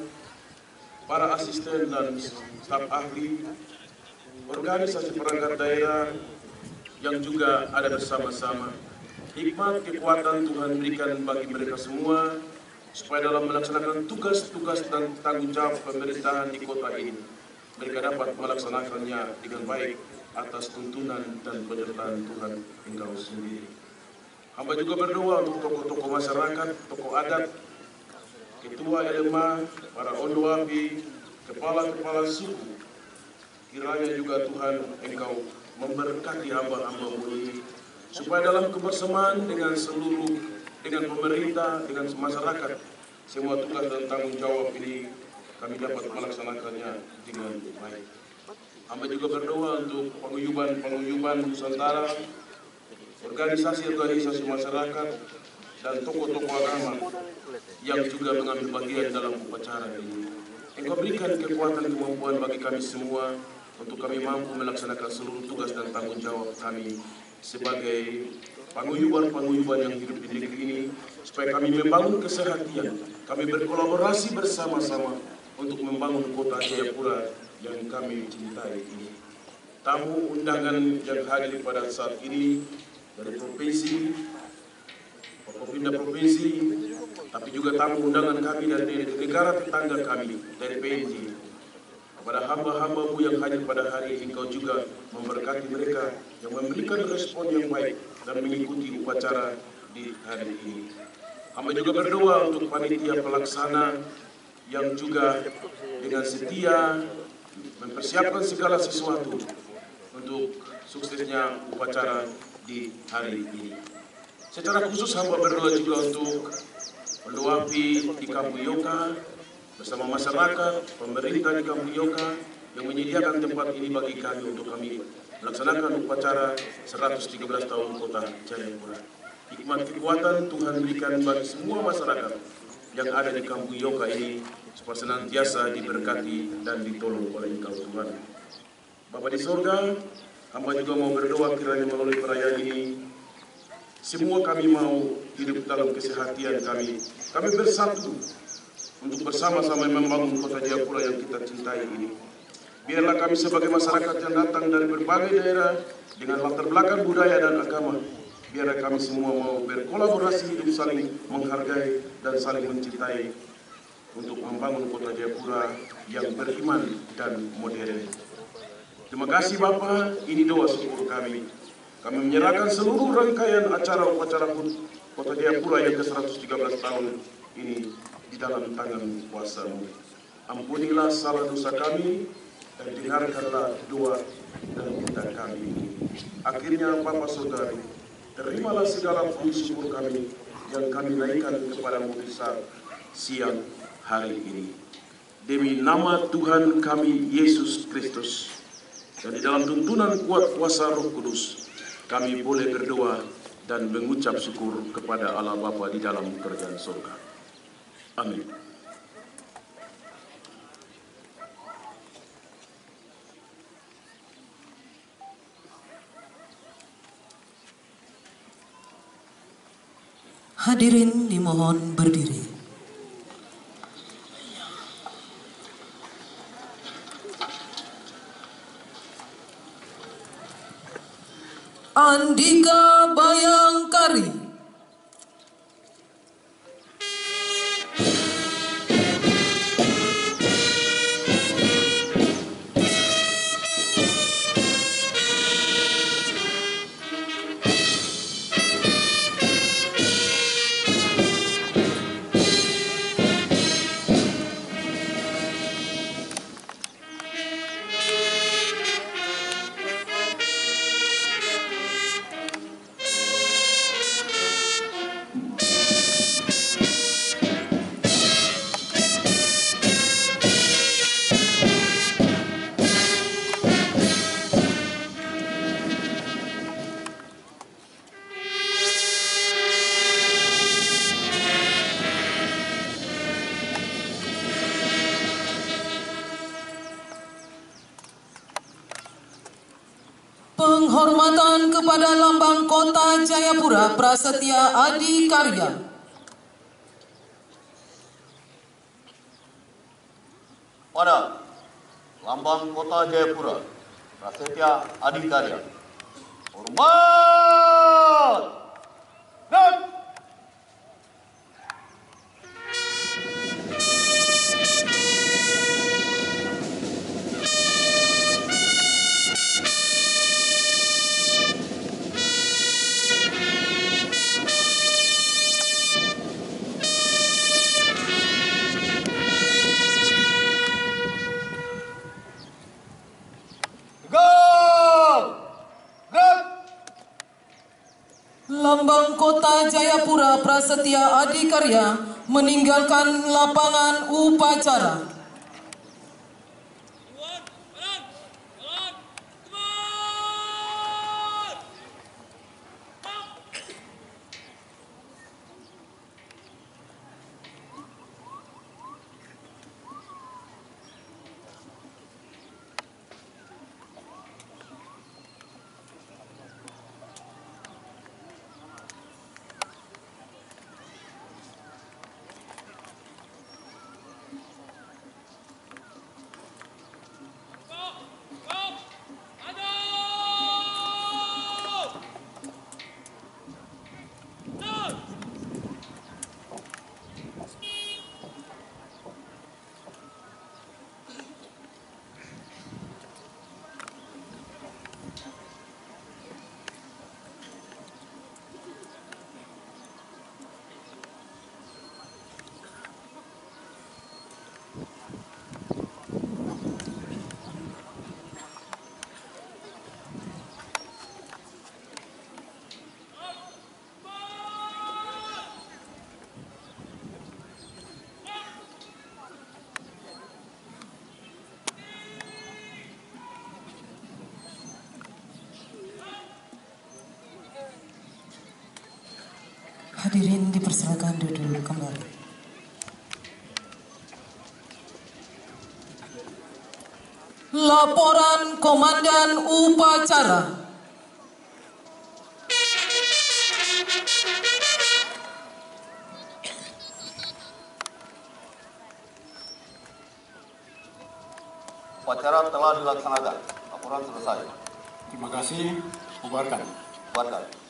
para asisten dan staf ahli, organisasi perangkat daerah yang juga ada bersama-sama. Hikmat, kekuatan Tuhan berikan bagi mereka semua, supaya dalam melaksanakan tugas-tugas dan tanggung jawab pemerintahan di kota ini, mereka dapat melaksanakannya dengan baik atas tuntunan dan penyertaan Tuhan Engkau sendiri. Hamba juga berdoa untuk tokoh-tokoh masyarakat, tokoh adat, ketua LMA, para ondoapi, kepala-kepala suku. Kiranya juga Tuhan Engkau memberkati hamba-hamba-Mu ini, supaya dalam kebersamaan dengan pemerintah, dengan masyarakat, semua tugas dan tanggung jawab ini kami dapat melaksanakannya dengan baik. Hamba juga berdoa untuk paguyuban Nusantara, organisasi-organisasi masyarakat, dan tokoh-tokoh agama yang juga mengambil bagian dalam upacara ini. Engkau berikan kekuatan kemampuan bagi kami semua untuk kami mampu melaksanakan seluruh tugas dan tanggung jawab kami sebagai paguyuban yang hidup di negeri ini, supaya kami membangun kesehatian, kami berkolaborasi bersama-sama untuk membangun kota Jayapura yang kami cintai ini. Tamu undangan yang hadir pada saat ini dari provinsi, Forkopimda provinsi, tapi juga tamu undangan kami dari negara tetangga kami, dari PNJ. Kepada hamba-hambamu yang hadir pada hari ini, Engkau juga memberkati mereka yang memberikan respon yang baik dan mengikuti upacara di hari ini. Hamba juga berdoa untuk panitia pelaksana yang juga dengan setia mempersiapkan segala sesuatu untuk suksesnya upacara di hari ini. Secara khusus hamba berdoa juga untuk Pendoapi di Kampung Yoka bersama masyarakat, pemerintah di Kampung Yoka yang menyediakan tempat ini bagi kami untuk kami melaksanakan upacara 113 tahun Kota Jayapura. Hikmat kekuatan Tuhan berikan bagi semua masyarakat yang ada di Kampung Yoka ini supaya senantiasa diberkati dan ditolong oleh Engkau Tuhan. Bapa di surga, hamba juga mau berdoa kiranya melalui perayaan ini semua kami mau hidup dalam kesehatan kami. Kami bersatu untuk bersama-sama membangun Kota Jayapura yang kita cintai ini. Biarlah kami sebagai masyarakat yang datang dari berbagai daerah dengan latar belakang budaya dan agama, biarlah kami semua mau berkolaborasi hidup saling menghargai dan saling mencintai untuk membangun Kota Jayapura yang beriman dan modern. Terima kasih Bapak, ini doa syukur kami. Kami menyerahkan seluruh rangkaian acara upacara Kota Jayapura yang ke-113 tahun ini di dalam tangan kuasa-Mu. Ampunilah salah dosa kami dan dengarkanlah doa dan minta kami ini. Akhirnya Bapa Saudara, terimalah segala puji syukur kami yang kami naikkan kepada-Mu besar siang hari ini. Demi nama Tuhan kami Yesus Kristus, dan di dalam tuntunan kuat kuasa Roh Kudus, kami boleh berdoa dan mengucap syukur kepada Allah Bapa di dalam kerajaan surga. Amin. Hadirin dimohon berdiri. Andika Bayangkari. Penghormatan kepada Lambang Kota Jayapura Prasetya Adi Karya. Pada Lambang Kota Jayapura Prasetya Adi Karya. Hormat! Dan Lambang Kota Jayapura Prasetya Adi Karya meninggalkan lapangan upacara. Hadirin dipersilakan duduk kembali. Laporan Komandan Upacara. Upacara telah dilaksanakan. Laporan selesai. Terima kasih. Bubarkan. Bubarkan.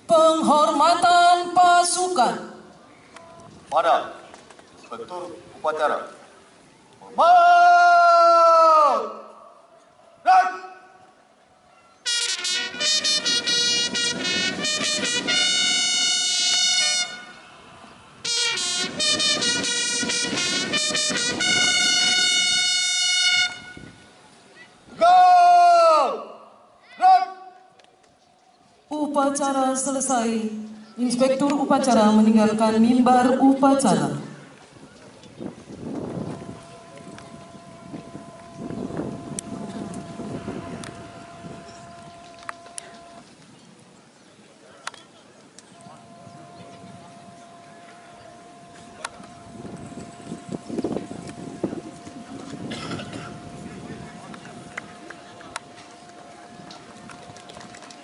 Penghormatan pasukan. Pada Inspektur Upacara. Hormat! Dan Upacara selesai. Inspektur Upacara meninggalkan mimbar upacara.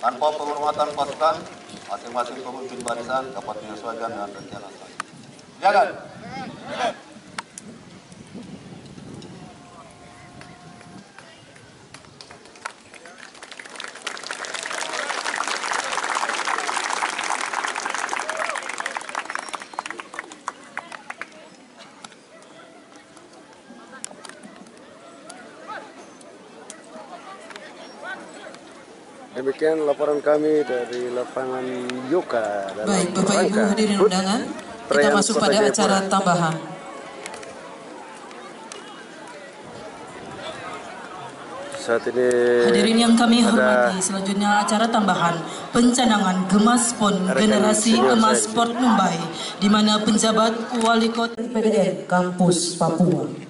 tanpa penghormatan pasukan, masing-masing pemimpin barisan dapat menyesuaikan dengan rencana selanjutnya. Silakan. Demikian laporan kami dari lapangan Yoka. Baik, Bapak Ibu hadirin undangan, kita masuk pada acara tambahan. Saat ini Hadirin yang kami hormati, selanjutnya acara tambahan pencanangan Gemas PON Generasi Emas Sport Mumbai, di mana penjabat wali kota PDN Kampus Papua.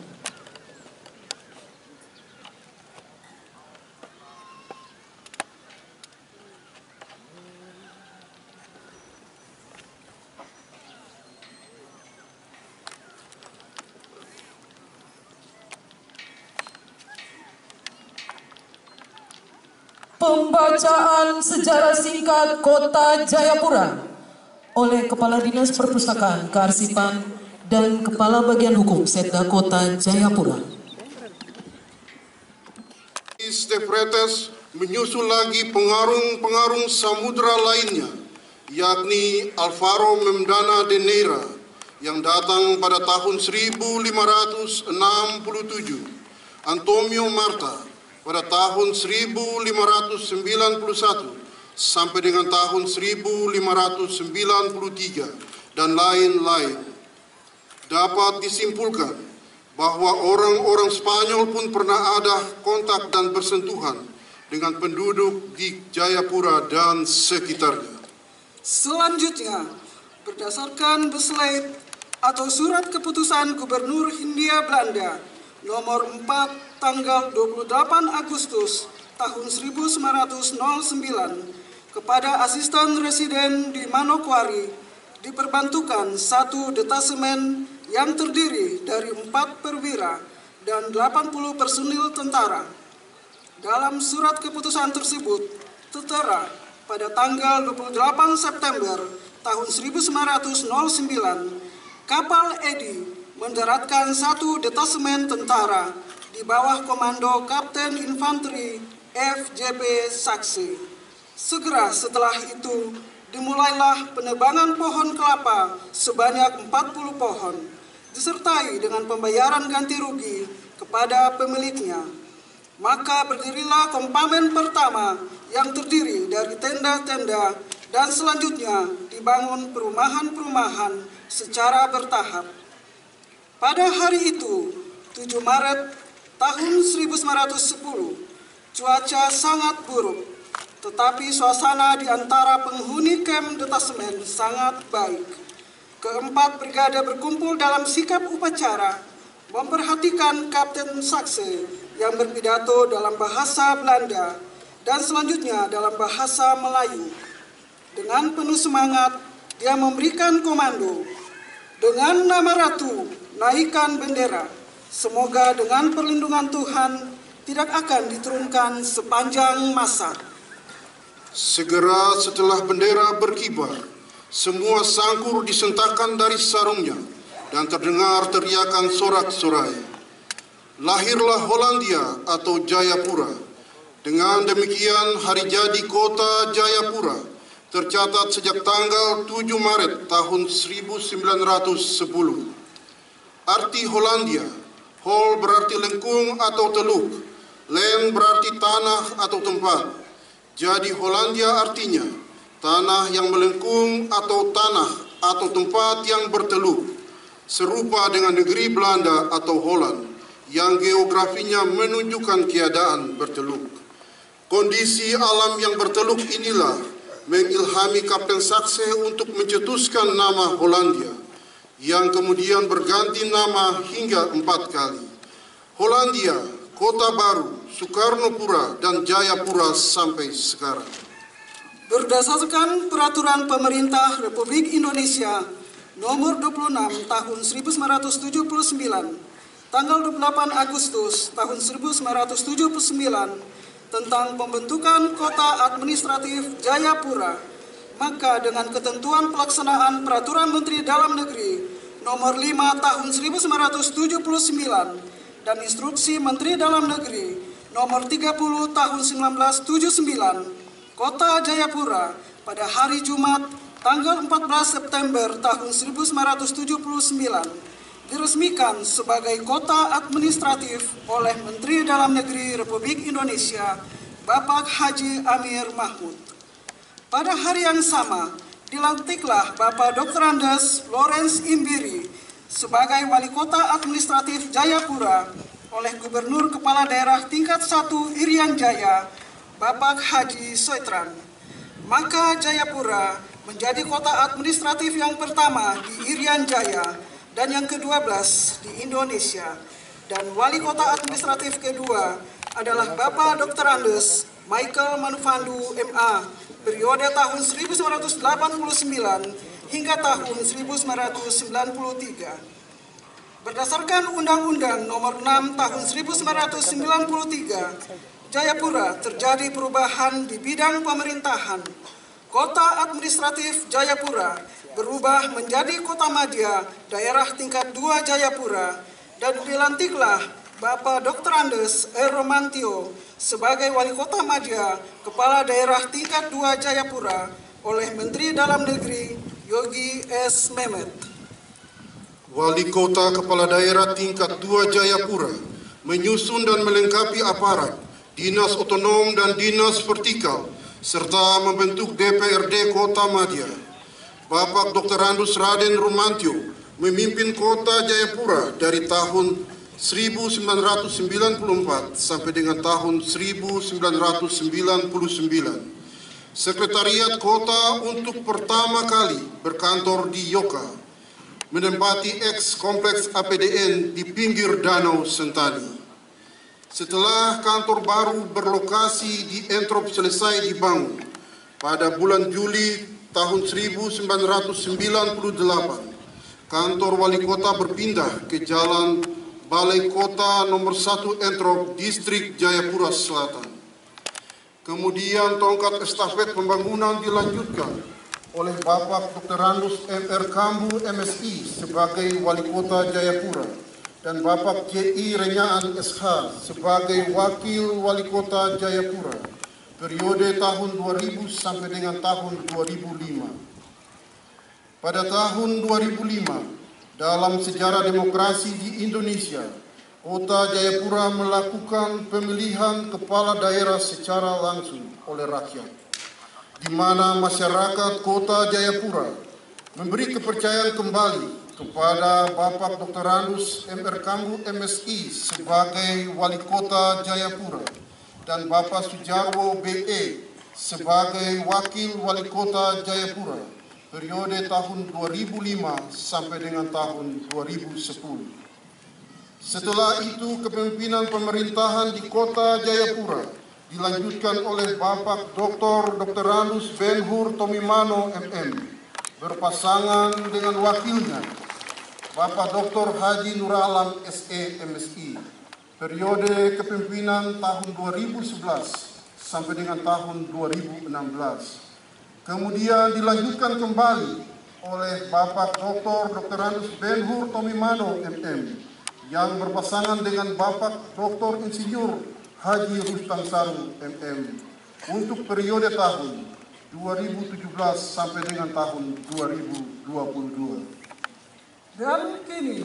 Pembacaan sejarah singkat Kota Jayapura oleh Kepala Dinas Perpustakaan, Kearsipan, dan Kepala Bagian Hukum Setda Kota Jayapura. Stefretes menyusul lagi pengarung-pengarung samudra lainnya, yakni Alvaro Memdana de Neira yang datang pada tahun 1567, Antonio Marta pada tahun 1591 sampai dengan tahun 1593 dan lain-lain. Dapat disimpulkan bahwa orang-orang Spanyol pun pernah ada kontak dan bersentuhan dengan penduduk di Jayapura dan sekitarnya. Selanjutnya, berdasarkan Besluit atau Surat Keputusan Gubernur Hindia Belanda nomor 4 tanggal 28 Agustus tahun 1909 kepada asisten residen di Manokwari diperbantukan satu detasemen yang terdiri dari 4 perwira dan 80 personil tentara. Dalam surat keputusan tersebut tertera pada tanggal 28 September tahun 1909 kapal Edi mendaratkan satu detasemen tentara di bawah komando Kapten Infanteri FJP Saksi. Segera setelah itu dimulailah penebangan pohon kelapa sebanyak 40 pohon, disertai dengan pembayaran ganti rugi kepada pemiliknya. Maka berdirilah kompamen pertama yang terdiri dari tenda-tenda dan selanjutnya dibangun perumahan-perumahan secara bertahap. Pada hari itu, 7 Maret tahun 1910, cuaca sangat buruk, tetapi suasana di antara penghuni kem detasemen sangat baik. Keempat brigade berkumpul dalam sikap upacara, memperhatikan Kapten Sakse yang berpidato dalam bahasa Belanda dan selanjutnya dalam bahasa Melayu. Dengan penuh semangat, dia memberikan komando, "Dengan nama Ratu, naikkan bendera. Semoga dengan perlindungan Tuhan tidak akan diturunkan sepanjang masa." Segera setelah bendera berkibar, semua sangkur disentakkan dari sarungnya dan terdengar teriakan sorak-sorai. Lahirlah Hollandia atau Jayapura. Dengan demikian hari jadi kota Jayapura tercatat sejak tanggal 7 Maret tahun 1910. Arti Hollandia, Hol berarti lengkung atau teluk, Land berarti tanah atau tempat. Jadi Hollandia artinya tanah yang melengkung atau tanah atau tempat yang berteluk. Serupa dengan negeri Belanda atau Holland yang geografinya menunjukkan keadaan berteluk. Kondisi alam yang berteluk inilah mengilhami Kapten Sakse untuk mencetuskan nama Hollandia, yang kemudian berganti nama hingga 4 kali. Hollandia, Kota Baru, Soekarnopura, dan Jayapura sampai sekarang. Berdasarkan Peraturan Pemerintah Republik Indonesia Nomor 26 Tahun 1979, tanggal 28 Agustus tahun 1979, tentang pembentukan Kota Administratif Jayapura, maka dengan ketentuan pelaksanaan Peraturan Menteri Dalam Negeri Nomor 5 Tahun 1979 dan Instruksi Menteri Dalam Negeri Nomor 30 Tahun 1979, Kota Jayapura pada hari Jumat tanggal 14 September tahun 1979 diresmikan sebagai kota administratif oleh Menteri Dalam Negeri Republik Indonesia, Bapak Haji Amir Mahmud. Pada hari yang sama, dilantiklah Bapak Dr. Andes Lawrence Imbiri sebagai Wali Kota Administratif Jayapura oleh Gubernur Kepala Daerah Tingkat 1 Irian Jaya, Bapak Haji Soitran. Maka Jayapura menjadi kota administratif yang pertama di Irian Jaya dan yang ke-12 di Indonesia. Dan wali kota administratif kedua adalah Bapak Dr. Andes Michael Manufandu MA, periode tahun 1989 hingga tahun 1993. Berdasarkan Undang-Undang Nomor 6 Tahun 1993, Jayapura terjadi perubahan di bidang pemerintahan. Kota administratif Jayapura berubah menjadi Kota Madya Daerah Tingkat 2 Jayapura dan dilantiklah Bapak Dr. Andes R. Romantio sebagai Wali Kota Madya Kepala Daerah Tingkat 2 Jayapura oleh Menteri Dalam Negeri Yogi S. Mehmet. Wali Kota Kepala Daerah Tingkat 2 Jayapura menyusun dan melengkapi aparat, dinas otonom dan dinas vertikal, serta membentuk DPRD Kota Madya. Bapak Dr. Andes Raden Romantio memimpin Kota Jayapura dari tahun 1994 sampai dengan tahun 1999. Sekretariat Kota untuk pertama kali berkantor di Yoka, menempati ex-kompleks APDN di pinggir Danau Sentani. Setelah kantor baru berlokasi di Entrop selesai dibangun pada bulan Juli tahun 1998, kantor wali kota berpindah ke Jalan Balai Kota Nomor 1 Entrop, Distrik Jayapura Selatan. Kemudian tongkat estafet pembangunan dilanjutkan oleh Bapak Dr. Andes M.R. Kambu MSI sebagai wali kota Jayapura dan Bapak J.I. Renyaan SH sebagai wakil wali kota Jayapura periode tahun 2000 sampai dengan tahun 2005. Pada tahun 2005, dalam sejarah demokrasi di Indonesia, Kota Jayapura melakukan pemilihan kepala daerah secara langsung oleh rakyat, di mana masyarakat Kota Jayapura memberi kepercayaan kembali kepada Bapak Dr. Andes M.R. Kambu MSI sebagai Wali Kota Jayapura dan Bapak Sujarwo B.E. sebagai Wakil Wali Kota Jayapura periode tahun 2005 sampai dengan tahun 2010. Setelah itu kepemimpinan pemerintahan di Kota Jayapura dilanjutkan oleh Bapak Dr. Ben-Hur Tomimano MM berpasangan dengan wakilnya Bapak Dr. Haji Nuralam SE MSI. Periode kepemimpinan tahun 2011 sampai dengan tahun 2016. Kemudian dilanjutkan kembali oleh Bapak Dr. Ben-Hur Tomimano MM yang berpasangan dengan Bapak Dr. Insinyur Haji Rustam Saru MM untuk periode tahun 2017 sampai dengan tahun 2022. Dan kini,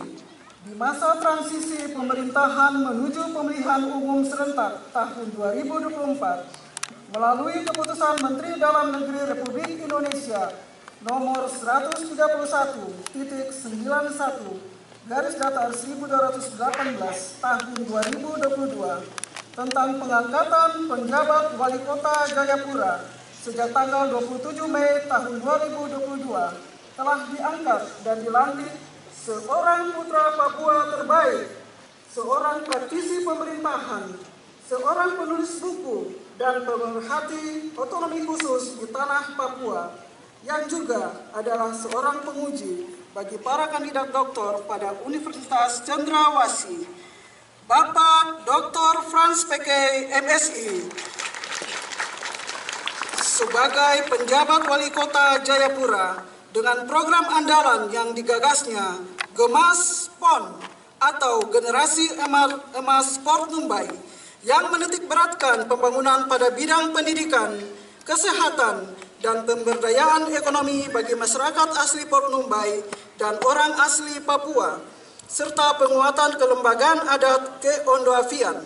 di masa transisi pemerintahan menuju pemilihan umum serentak tahun 2024, melalui keputusan Menteri Dalam Negeri Republik Indonesia nomor 131.91 garis datar 1218 tahun 2022 tentang pengangkatan penjabat Wali Kota Jayapura sejak tanggal 27 Mei tahun 2022 telah diangkat dan dilantik seorang putra Papua terbaik, seorang praktisi pemerintahan, seorang penulis buku dan pemerhati otonomi khusus di tanah Papua, yang juga adalah seorang penguji bagi para kandidat doktor pada Universitas Cendrawasih, Bapak Dr. Franz PK MSI, sebagai penjabat Wali Kota Jayapura dengan program andalan yang digagasnya, Gemas PON atau Generasi Emas Sport Mumbai, yang menitik beratkan pembangunan pada bidang pendidikan, kesehatan, dan pemberdayaan ekonomi bagi masyarakat asli Port Mumbai dan orang asli Papua, serta penguatan kelembagaan adat keondoafian.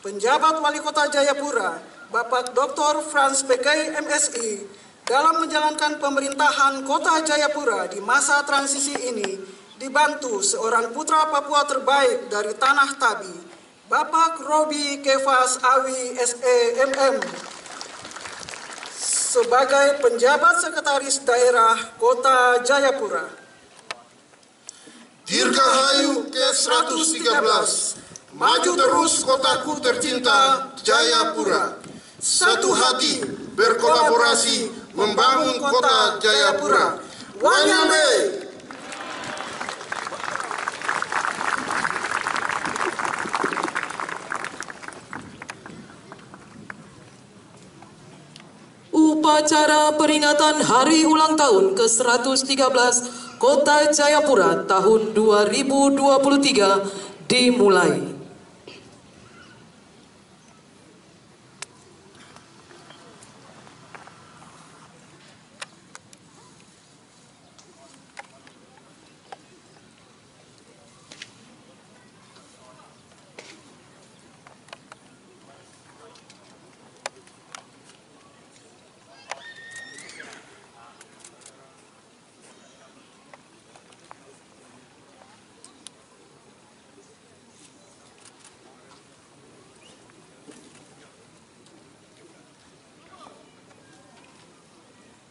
Penjabat Wali Kota Jayapura, Bapak Dr. Franz PK MSI, dalam menjalankan pemerintahan Kota Jayapura di masa transisi ini, dibantu seorang putra Papua terbaik dari Tanah Tabi, Bapak Robi Kefas Awi SE MM, sebagai penjabat sekretaris daerah Kota Jayapura. Dirgahayu ke-113, maju terus kotaku tercinta Jayapura. Satu hati berkolaborasi membangun Kota Jayapura. Wanyame. Upacara peringatan Hari Ulang Tahun ke-113 Kota Jayapura tahun 2023 dimulai.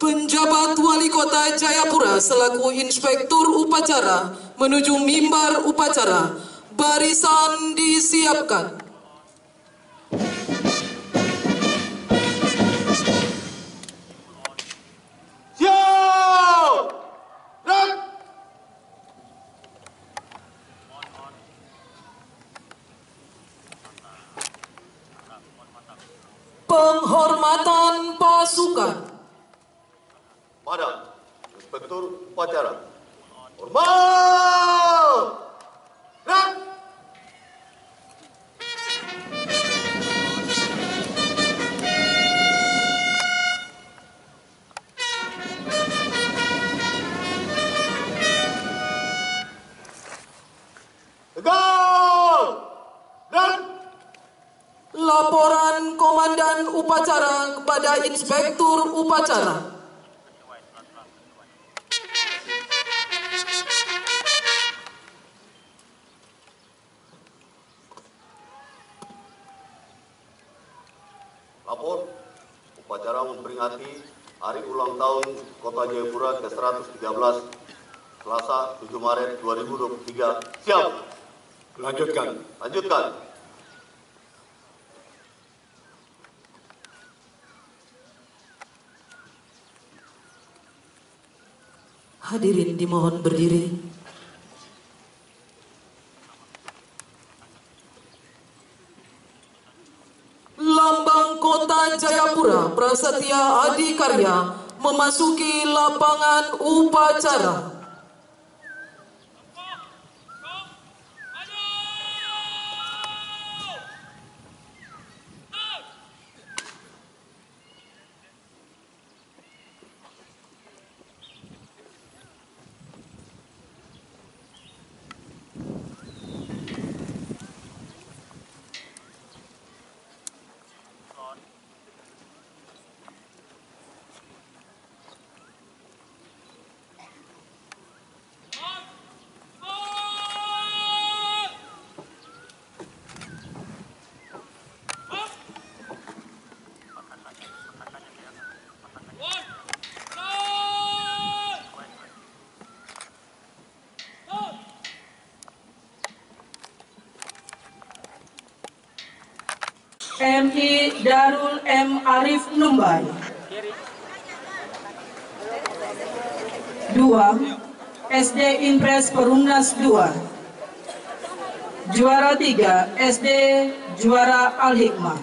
Penjabat Wali Kota Jayapura selaku Inspektur Upacara menuju mimbar upacara. Barisan disiapkan. Siap! Rak! Penghormatan pasukan. Pada Inspektur Upacara. Hormat! Rak! Tegak! Dan Laporan Komandan Upacara kepada Inspektur Upacara. lapor upacara memperingati Hari Ulang Tahun Kota Jayapura ke-113 Selasa 7 Maret 2023. Siap. Lanjutkan. Lanjutkan. Hadirin dimohon berdiri. Lambang Kota Jayapura Prasetya Adikarya memasuki lapangan upacara. MI Darul M. Arif Numbai. 2. SD Impres Perumnas 2. Juara 3 SD Juara Al-Hikmah.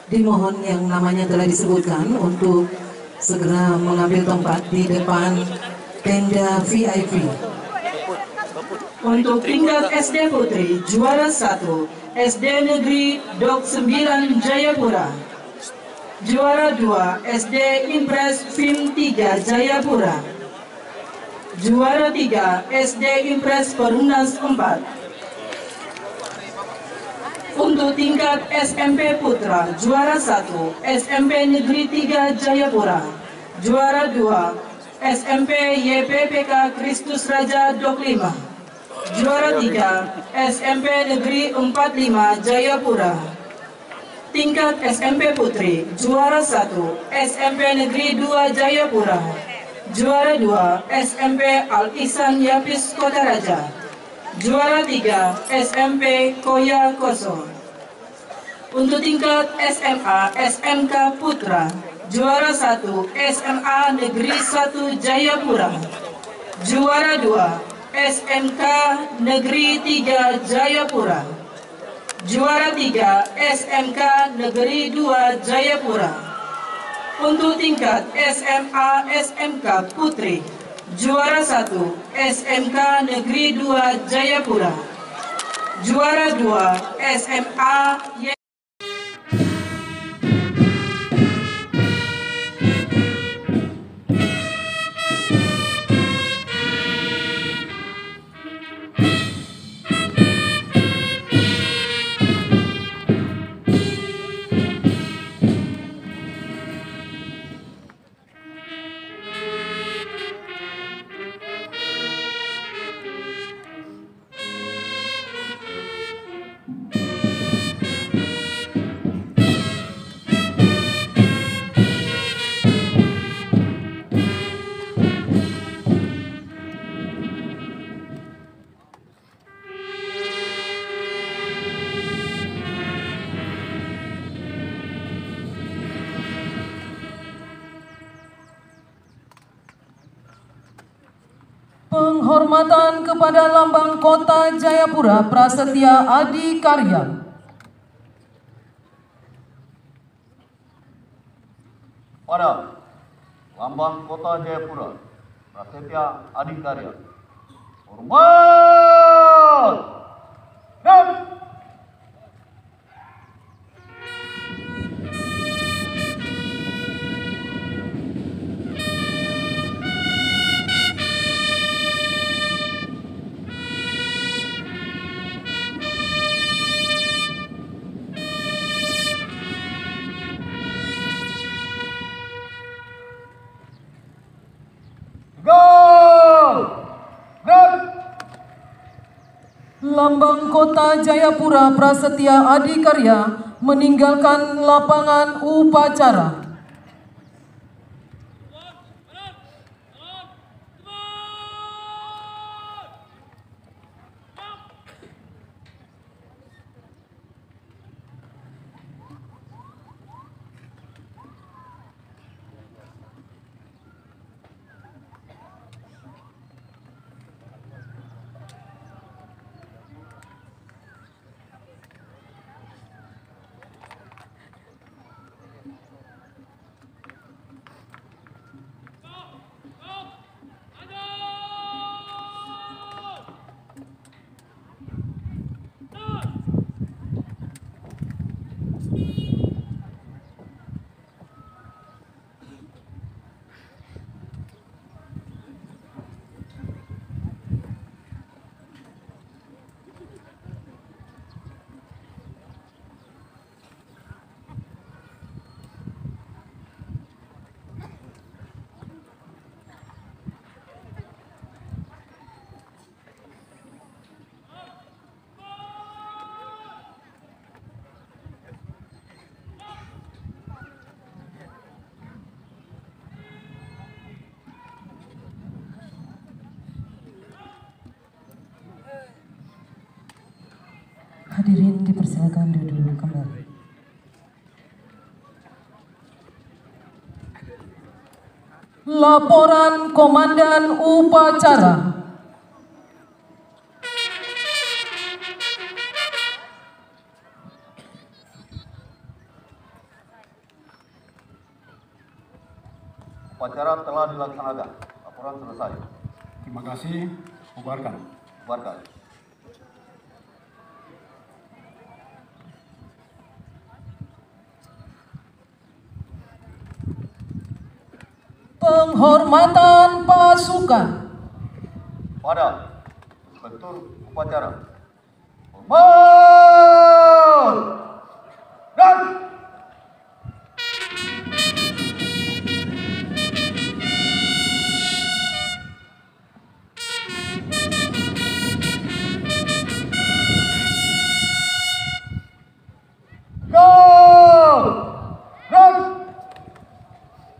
Dimohon yang namanya telah disebutkan untuk segera mengambil tempat di depan tenda VIP. Untuk tingkat SD Putri, juara 1 SD Negeri Dok 9 Jayapura. Juara 2 SD Impres Film 3 Jayapura. Juara 3 SD Impres Perumnas 4. Untuk tingkat SMP Putra, juara 1 SMP Negeri 3 Jayapura. Juara 2 SMP YPPK Kristus Raja Dok 5. Juara 3 SMP Negeri 45 Jayapura. Tingkat SMP Putri, juara 1 SMP Negeri 2 Jayapura. Juara 2 SMP Al-Ihsan Yapis Kota Raja. Juara 3 SMP Koya Koso. Untuk tingkat SMA SMK Putra, juara 1 SMA Negeri 1 Jayapura. Juara 2 SMK Negeri 3 Jayapura. Juara 3 SMK Negeri 2 Jayapura. Untuk tingkat SMA SMK Putri, juara 1 SMK Negeri 2 Jayapura. Juara 2 SMA penghormatan kepada Lambang Kota Jayapura Prasetya Adikarya. Pada Lambang Kota Jayapura Prasetya Adikarya. Hormat! Dan Lambang Kota Jayapura Prasetya Adikarya meninggalkan lapangan upacara. Hadirin dipersilakan duduk kembali. Laporan Komandan Upacara. Upacara telah dilaksanakan. Laporan selesai. Terima kasih. Bubarkan. Bubarkan. Penghormatan pasukan. Pada Inspektur Upacara. Hormat! Dan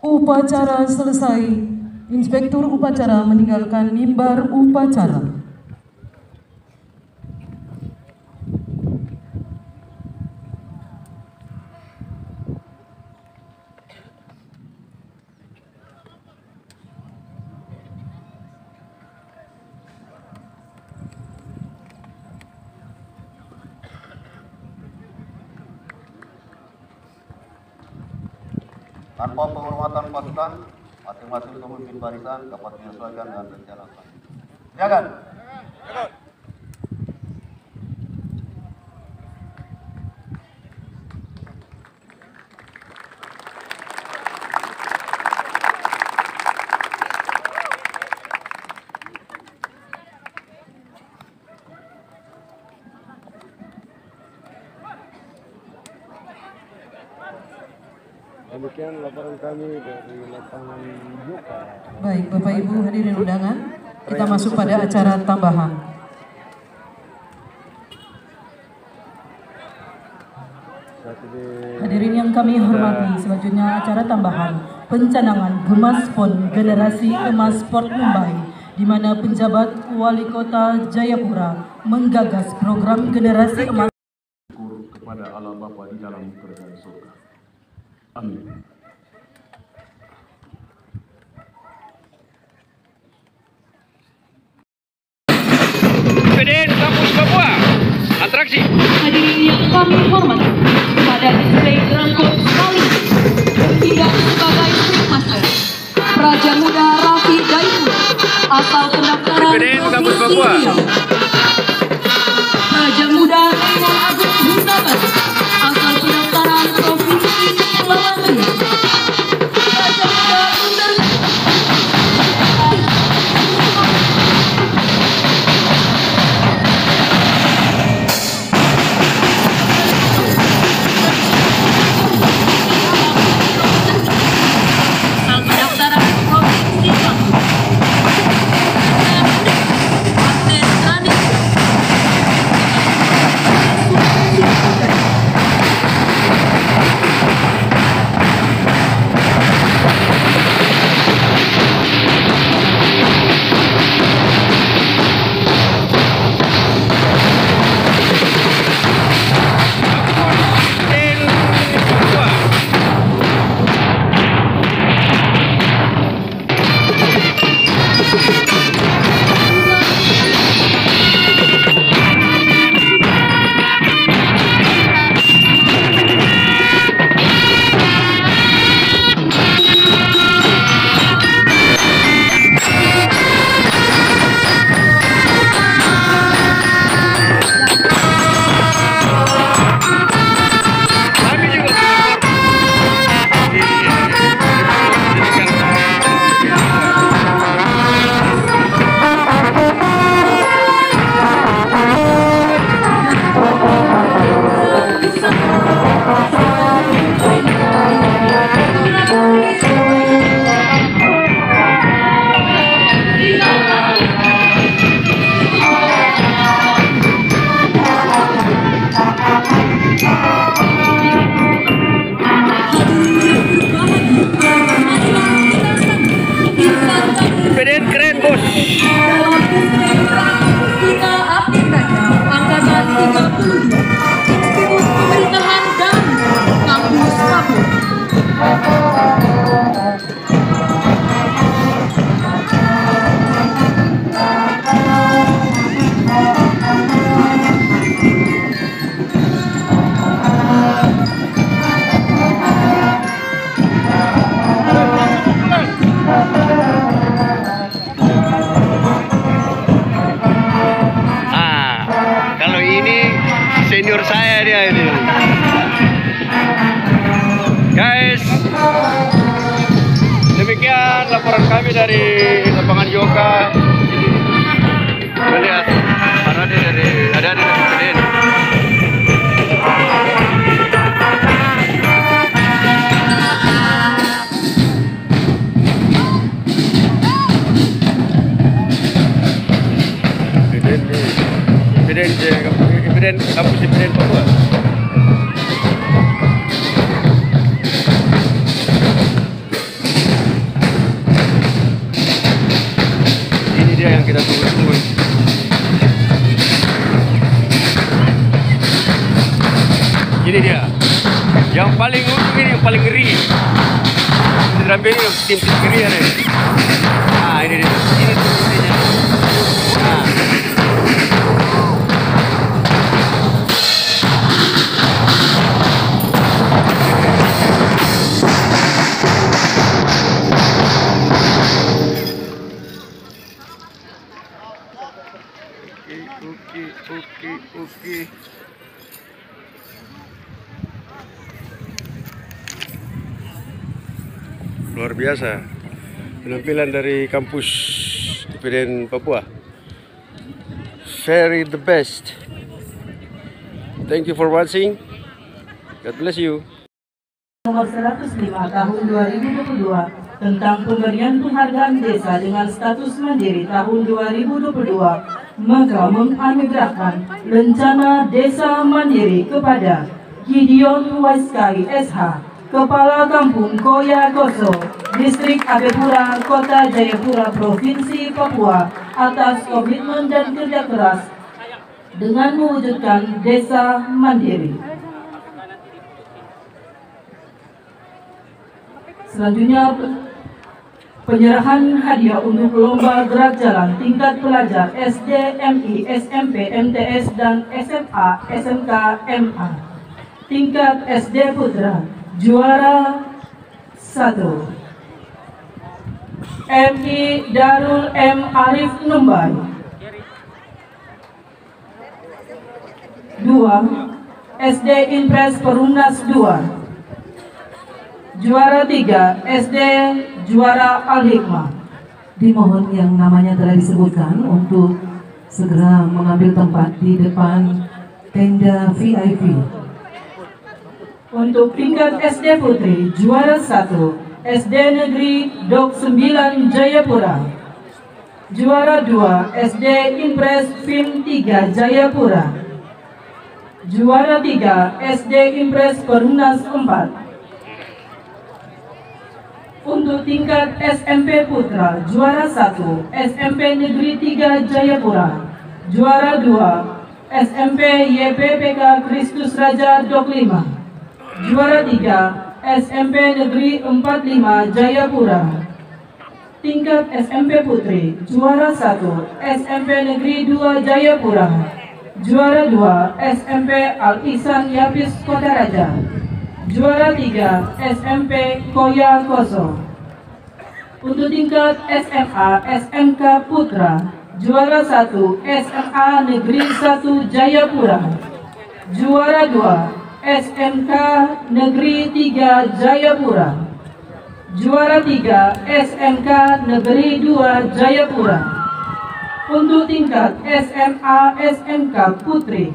Upacara selesai. Inspektur upacara meninggalkan mimbar upacara. tanpa penghormatan pasukan, masing-masing pemimpin barisan dapat menyesuaikan dengan rencana selanjutnya. Silakan. Demikian laporan kami dari lapangan Yoka. Baik, Bapak Ibu hadirin undangan, kita masuk pada acara tambahan. Hadirin yang kami hormati, selanjutnya acara tambahan pencanangan Gemas PON Generasi Emas Sport Mumbai, di mana penjabat Wali Kota Jayapura menggagas program Generasi Emas kepada Allah Bapa di dalam kerajaan surga. Amin. PDN Kampus Papua, atraksi. Hadirin yang kami hormati, pada display rangkut kali ini bertindak sebagai Ringmaster Praja Muda Raffi Daiful asal pendaftaran PDN Kampus Papua. Praja Muda Raymond Agung Hundaban asal pendaftaran Provinsi Kepulauan Riau. Praja Muda Hundaban asal pendaftaran Provinsi Papua. Praja Muda Aktes laporan kami dari lapangan Yoga. Melihat parade dari adik-adik dari PDN. PDN kampus PDN Papua. Ini dia yang kita tunggu-tunggu. Ini dia yang paling untung, ini yang paling ngeri. Didampingi tim ngeri ya. Nah ini dia. Ini timnya. Nah. Oke. Luar biasa penampilan dari kampus PDN Papua. Very the best. Thank you for watching. God bless you. Nomor 105 tahun 2022 tentang pemberian penghargaan desa dengan status mandiri tahun 2022 maka menganugerahkan rencana desa mandiri kepada Gideon Waskai SH, Kepala Kampung Koya Koso, Distrik Abepura, Kota Jayapura, Provinsi Papua atas komitmen dan kerja keras dengan mewujudkan desa mandiri. Selanjutnya penyerahan hadiah untuk lomba gerak jalan tingkat pelajar SD, MI, SMP, MTS, dan SMA, SMK, MA. Tingkat SD Putra, juara 1. MI Darul M. Arif Numbai. 2. SD Impres Perumnas 2. Juara 3, SD Juara Al-Hikmah. Dimohon yang namanya telah disebutkan untuk segera mengambil tempat di depan tenda VIP. Untuk tingkat SD Putri, juara 1, SD Negeri Dok 9 Jayapura. Juara 2, SD Impres Film 3 Jayapura. Juara 3, SD Impres Perumnas 4. Untuk tingkat SMP Putra, juara 1, SMP Negeri 3 Jayapura. Juara 2, SMP YPPK Kristus Raja Dok 5. Juara 3, SMP Negeri 45 Jayapura. Tingkat SMP Putri, juara 1, SMP Negeri 2 Jayapura. Juara 2, SMP Al-Ihsan Yapis Kota Raja. Juara 3, SMP Koya Koso. Untuk tingkat SMA SMK Putra, juara 1, SMA Negeri 1 Jayapura. Juara 2, SMK Negeri 3 Jayapura. Juara 3, SMK Negeri 2 Jayapura. Untuk tingkat SMA SMK Putri,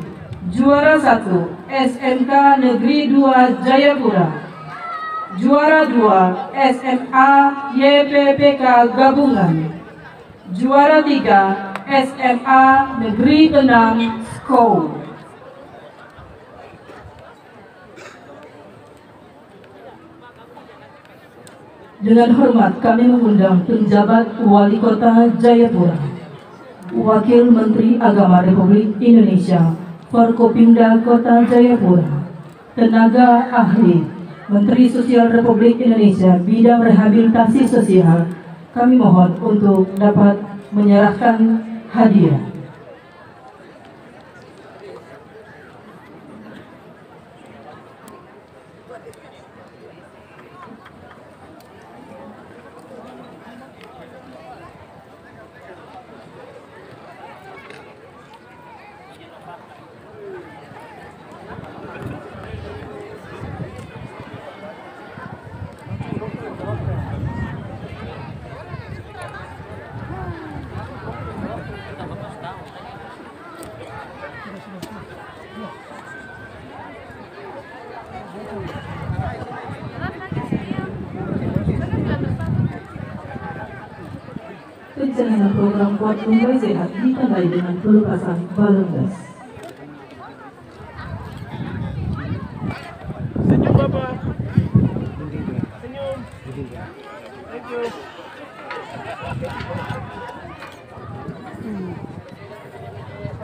juara 1, SMK Negeri 2 Jayapura. Juara 2, SMA YPPK Gabungan. Juara 3, SMA Negeri 6 Skou. Dengan hormat kami mengundang penjabat Wali Kota Jayapura, Wakil Menteri Agama Republik Indonesia, Forkopimda Kota Jayapura, tenaga ahli, Menteri Sosial Republik Indonesia bidang rehabilitasi sosial, kami mohon untuk dapat menyerahkan hadiah. Rencana program Kuat Mumbai Sehat ditandai dengan pelepasan balon gas. Senyum Bapak. Senyum. Thank you.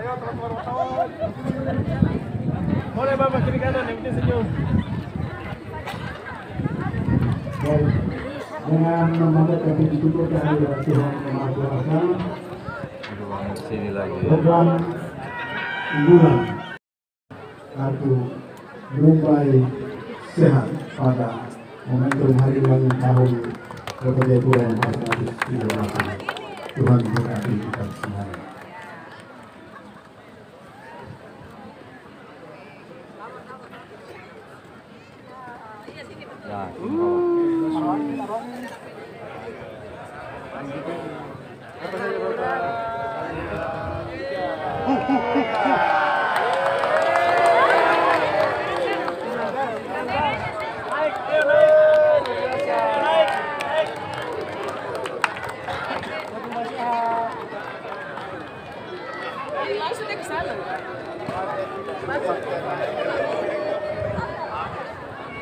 Ayo teman-teman wartawan. Boleh Bapak kiri kanan yang penting senyum. Dengan membaca kami ditutup dari Tuhan Yang Maha Kuasa. Program unggulan Kartu Mumbai Sehat pada momentum Hari Ulang Tahun Kota Jayapura yang ke-138. Tuhan memberkati kita semua.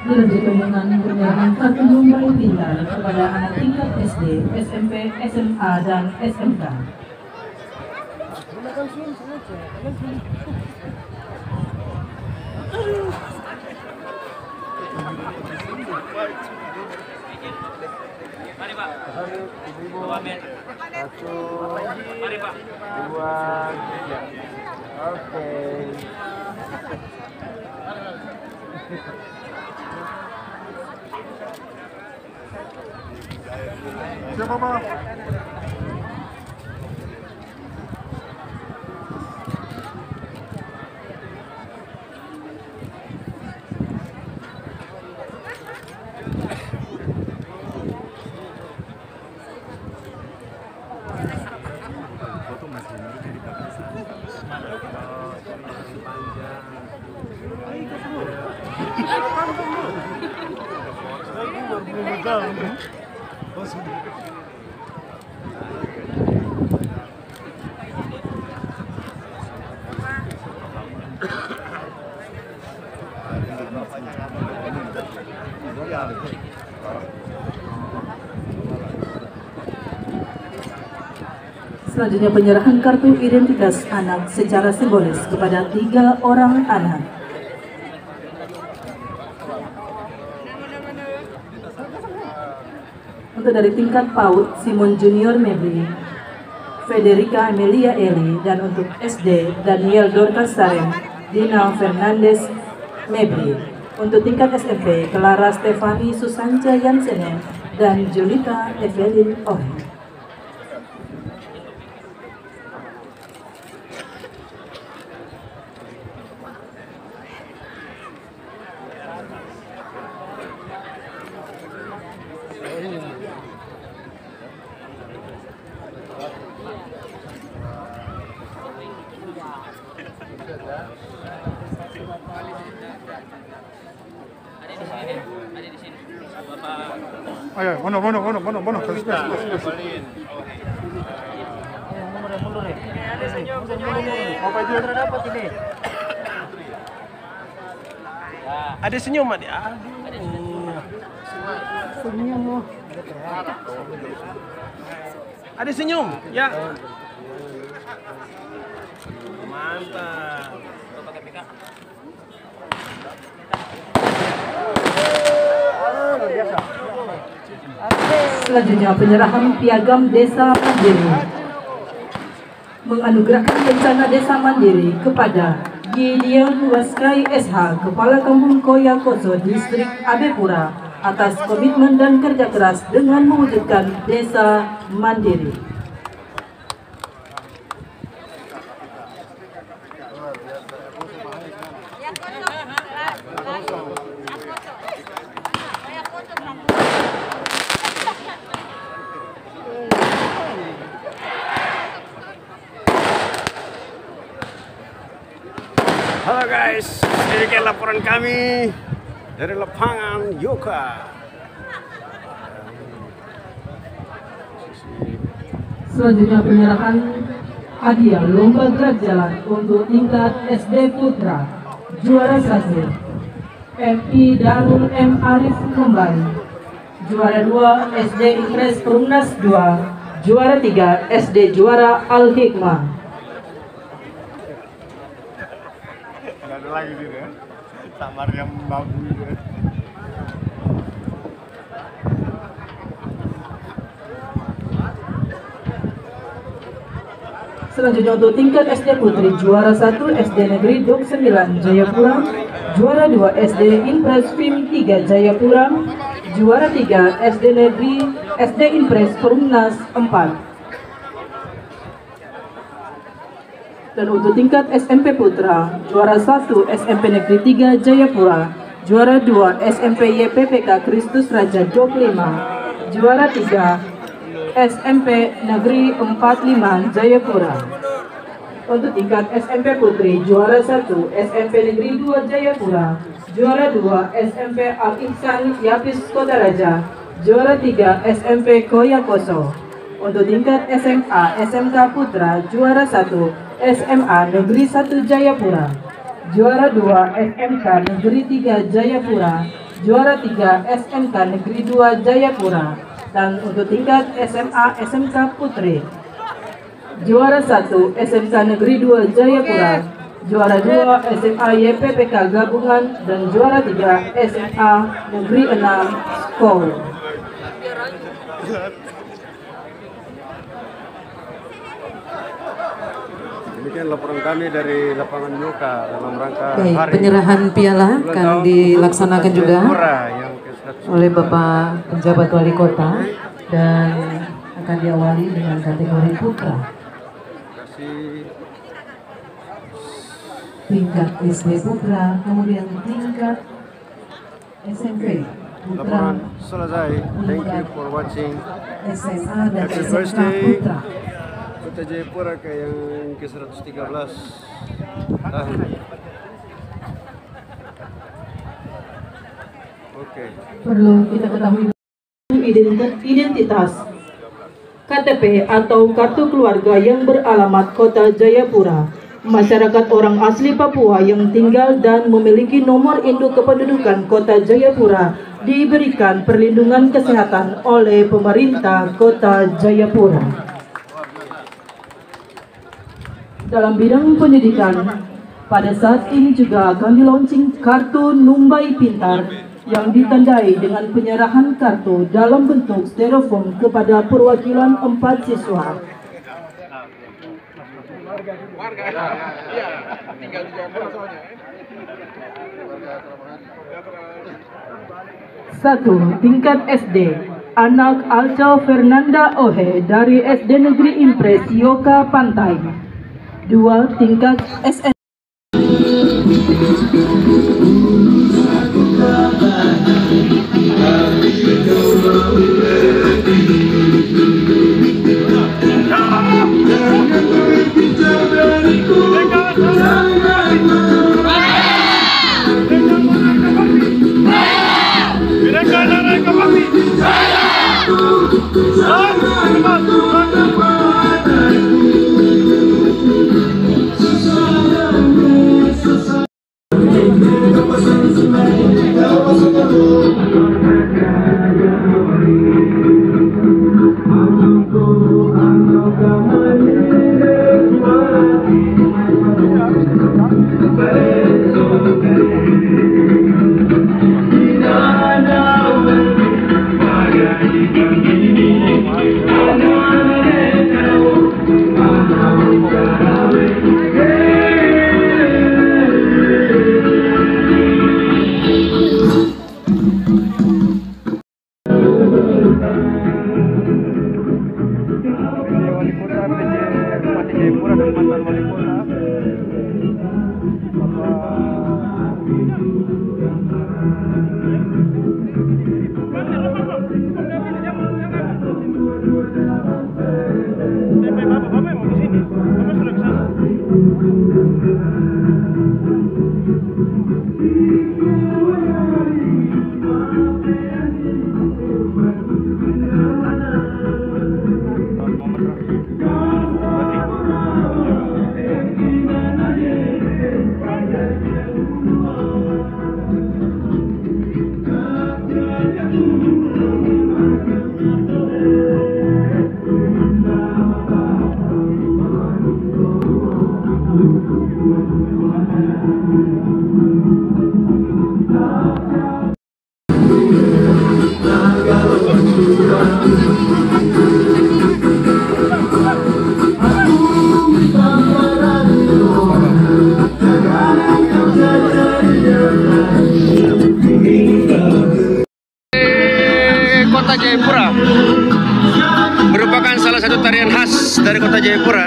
Dilanjutkan dengan penyerahan kartu Mumbai Pintar kepada anak tingkat SD, SMP, SMA, dan SMK. Mari Pak. Ibu-ibu. Satu. Mari Pak. 2, 3. Oke. Siapa Pak? Selanjutnya penyerahan kartu identitas anak secara simbolis kepada 3 orang anak. Untuk dari tingkat PAUD, Simon Junior Mebri, Federica Amelia Eli, dan untuk SD, Daniel Dorcas Sarem, Dina Fernandez Mebri. Untuk tingkat SMP, Clara Stefani Susanca Yansenen, dan Julita Evelyn Ori. Ayo, mana? Kasih space. Apa dia terdapat ini? Ada senyum Mak. Senyum. Ada senyum, ya. Mantap. Selanjutnya penyerahan piagam Desa Mandiri. Menganugerahkan bencana Desa Mandiri kepada Gideon Waskai SH, Kepala Kampung Koya Koso, Distrik Abepura, atas komitmen dan kerja keras dengan mewujudkan Desa Mandiri. Halo guys, ini laporan kami dari lapangan Yoka. Selanjutnya penyerahan hadiah lomba gerak jalan untuk tingkat SD Putra. Juara 1 MI Darul M Arif Mumbai. Juara 2 SD Impres Perumnas 2. Juara 3 SD Juara Al Hikmah. Ada lagi gitu ya, samar yang bagus gitu ya. Selanjutnya untuk tingkat SD Putri, juara 1 SD Negeri Dok 9 Jayapura, juara 2 SD Impres Film 3 Jayapura, juara 3 SD Impres Perumnas 4. Dan untuk tingkat SMP Putra, juara 1 SMP Negeri 3 Jayapura, juara 2 SMP YPPK Kristus Raja Dok 5, juara 3 SMP Negeri 45 Jayapura. Untuk tingkat SMP Putri, juara 1 SMP Negeri 2 Jayapura, juara 2 SMP Al Ihsan Yapis Kota Raja, juara 3 SMP Koyakoso. Untuk tingkat SMA SMK Putra, juara 1 SMA Negeri 1 Jayapura, juara 2 SMK Negeri 3 Jayapura, juara 3 SMK Negeri 2 Jayapura. Dan untuk tingkat SMA SMK Putri, juara 1 SMK Negeri 2 Jayapura, juara 2 SMA YPPK Gabungan, dan juara 3 SMA Negeri 6 Skol. Demikian laporan kami dari lapangan Yoka dalam rangka hari penyerahan piala akan dilaksanakan juga oleh Bapak Penjabat Wali Kota dan akan diawali dengan kategori putra. Tingkat SD putra, kemudian tingkat SMP putra. Laporan selesai. Thank you for watching. SMA dan Happy SMK birthday putra. Kota Jayapura ke yang ke-113 tahun. Perlu kita ketahui identitas KTP atau kartu keluarga yang beralamat Kota Jayapura. Masyarakat orang asli Papua yang tinggal dan memiliki nomor induk kependudukan Kota Jayapura diberikan perlindungan kesehatan oleh pemerintah Kota Jayapura. Dalam bidang pendidikan, pada saat ini juga akan dilaunching kartu Numbai Pintar yang ditandai dengan penyerahan kartu dalam bentuk styrofoam kepada perwakilan 4 siswa. Satu, tingkat SD, anak Alca Fernanda Ohe dari SD Negeri Impres Yoka Pantai. 2, tingkat SM. Bapak mau ke sini. Bapak sudah ke sana. Kota Jayapura merupakan salah satu tarian khas dari kota Jayapura.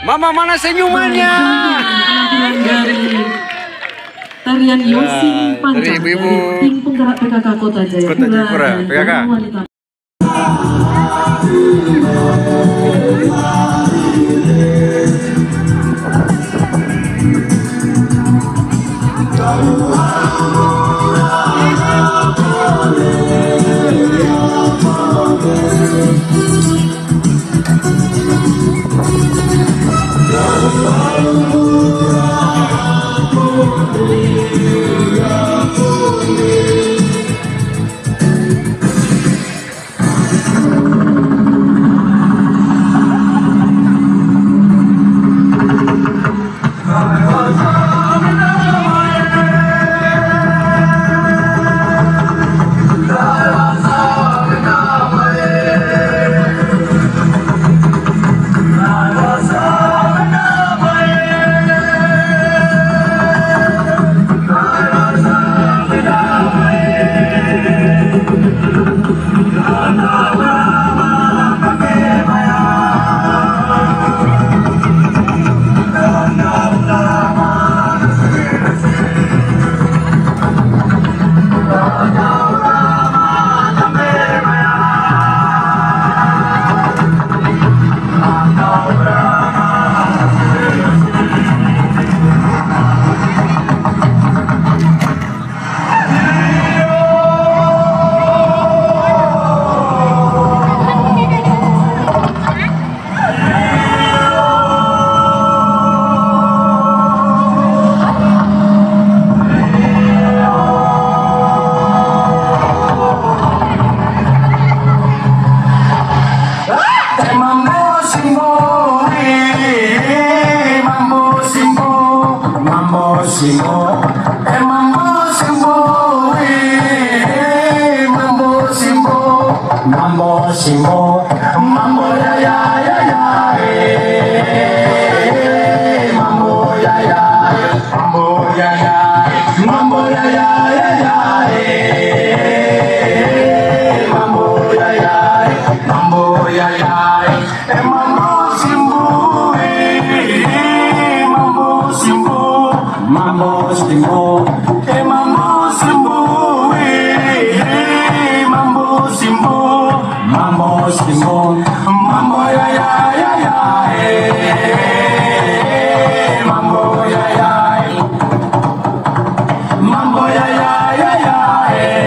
Mama, mana senyumannya? Tarian Yosing Pancang dari tim penggerak PKK Kota Jayapura, PKK. Mambo ya ya ya ya,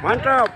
Mantap.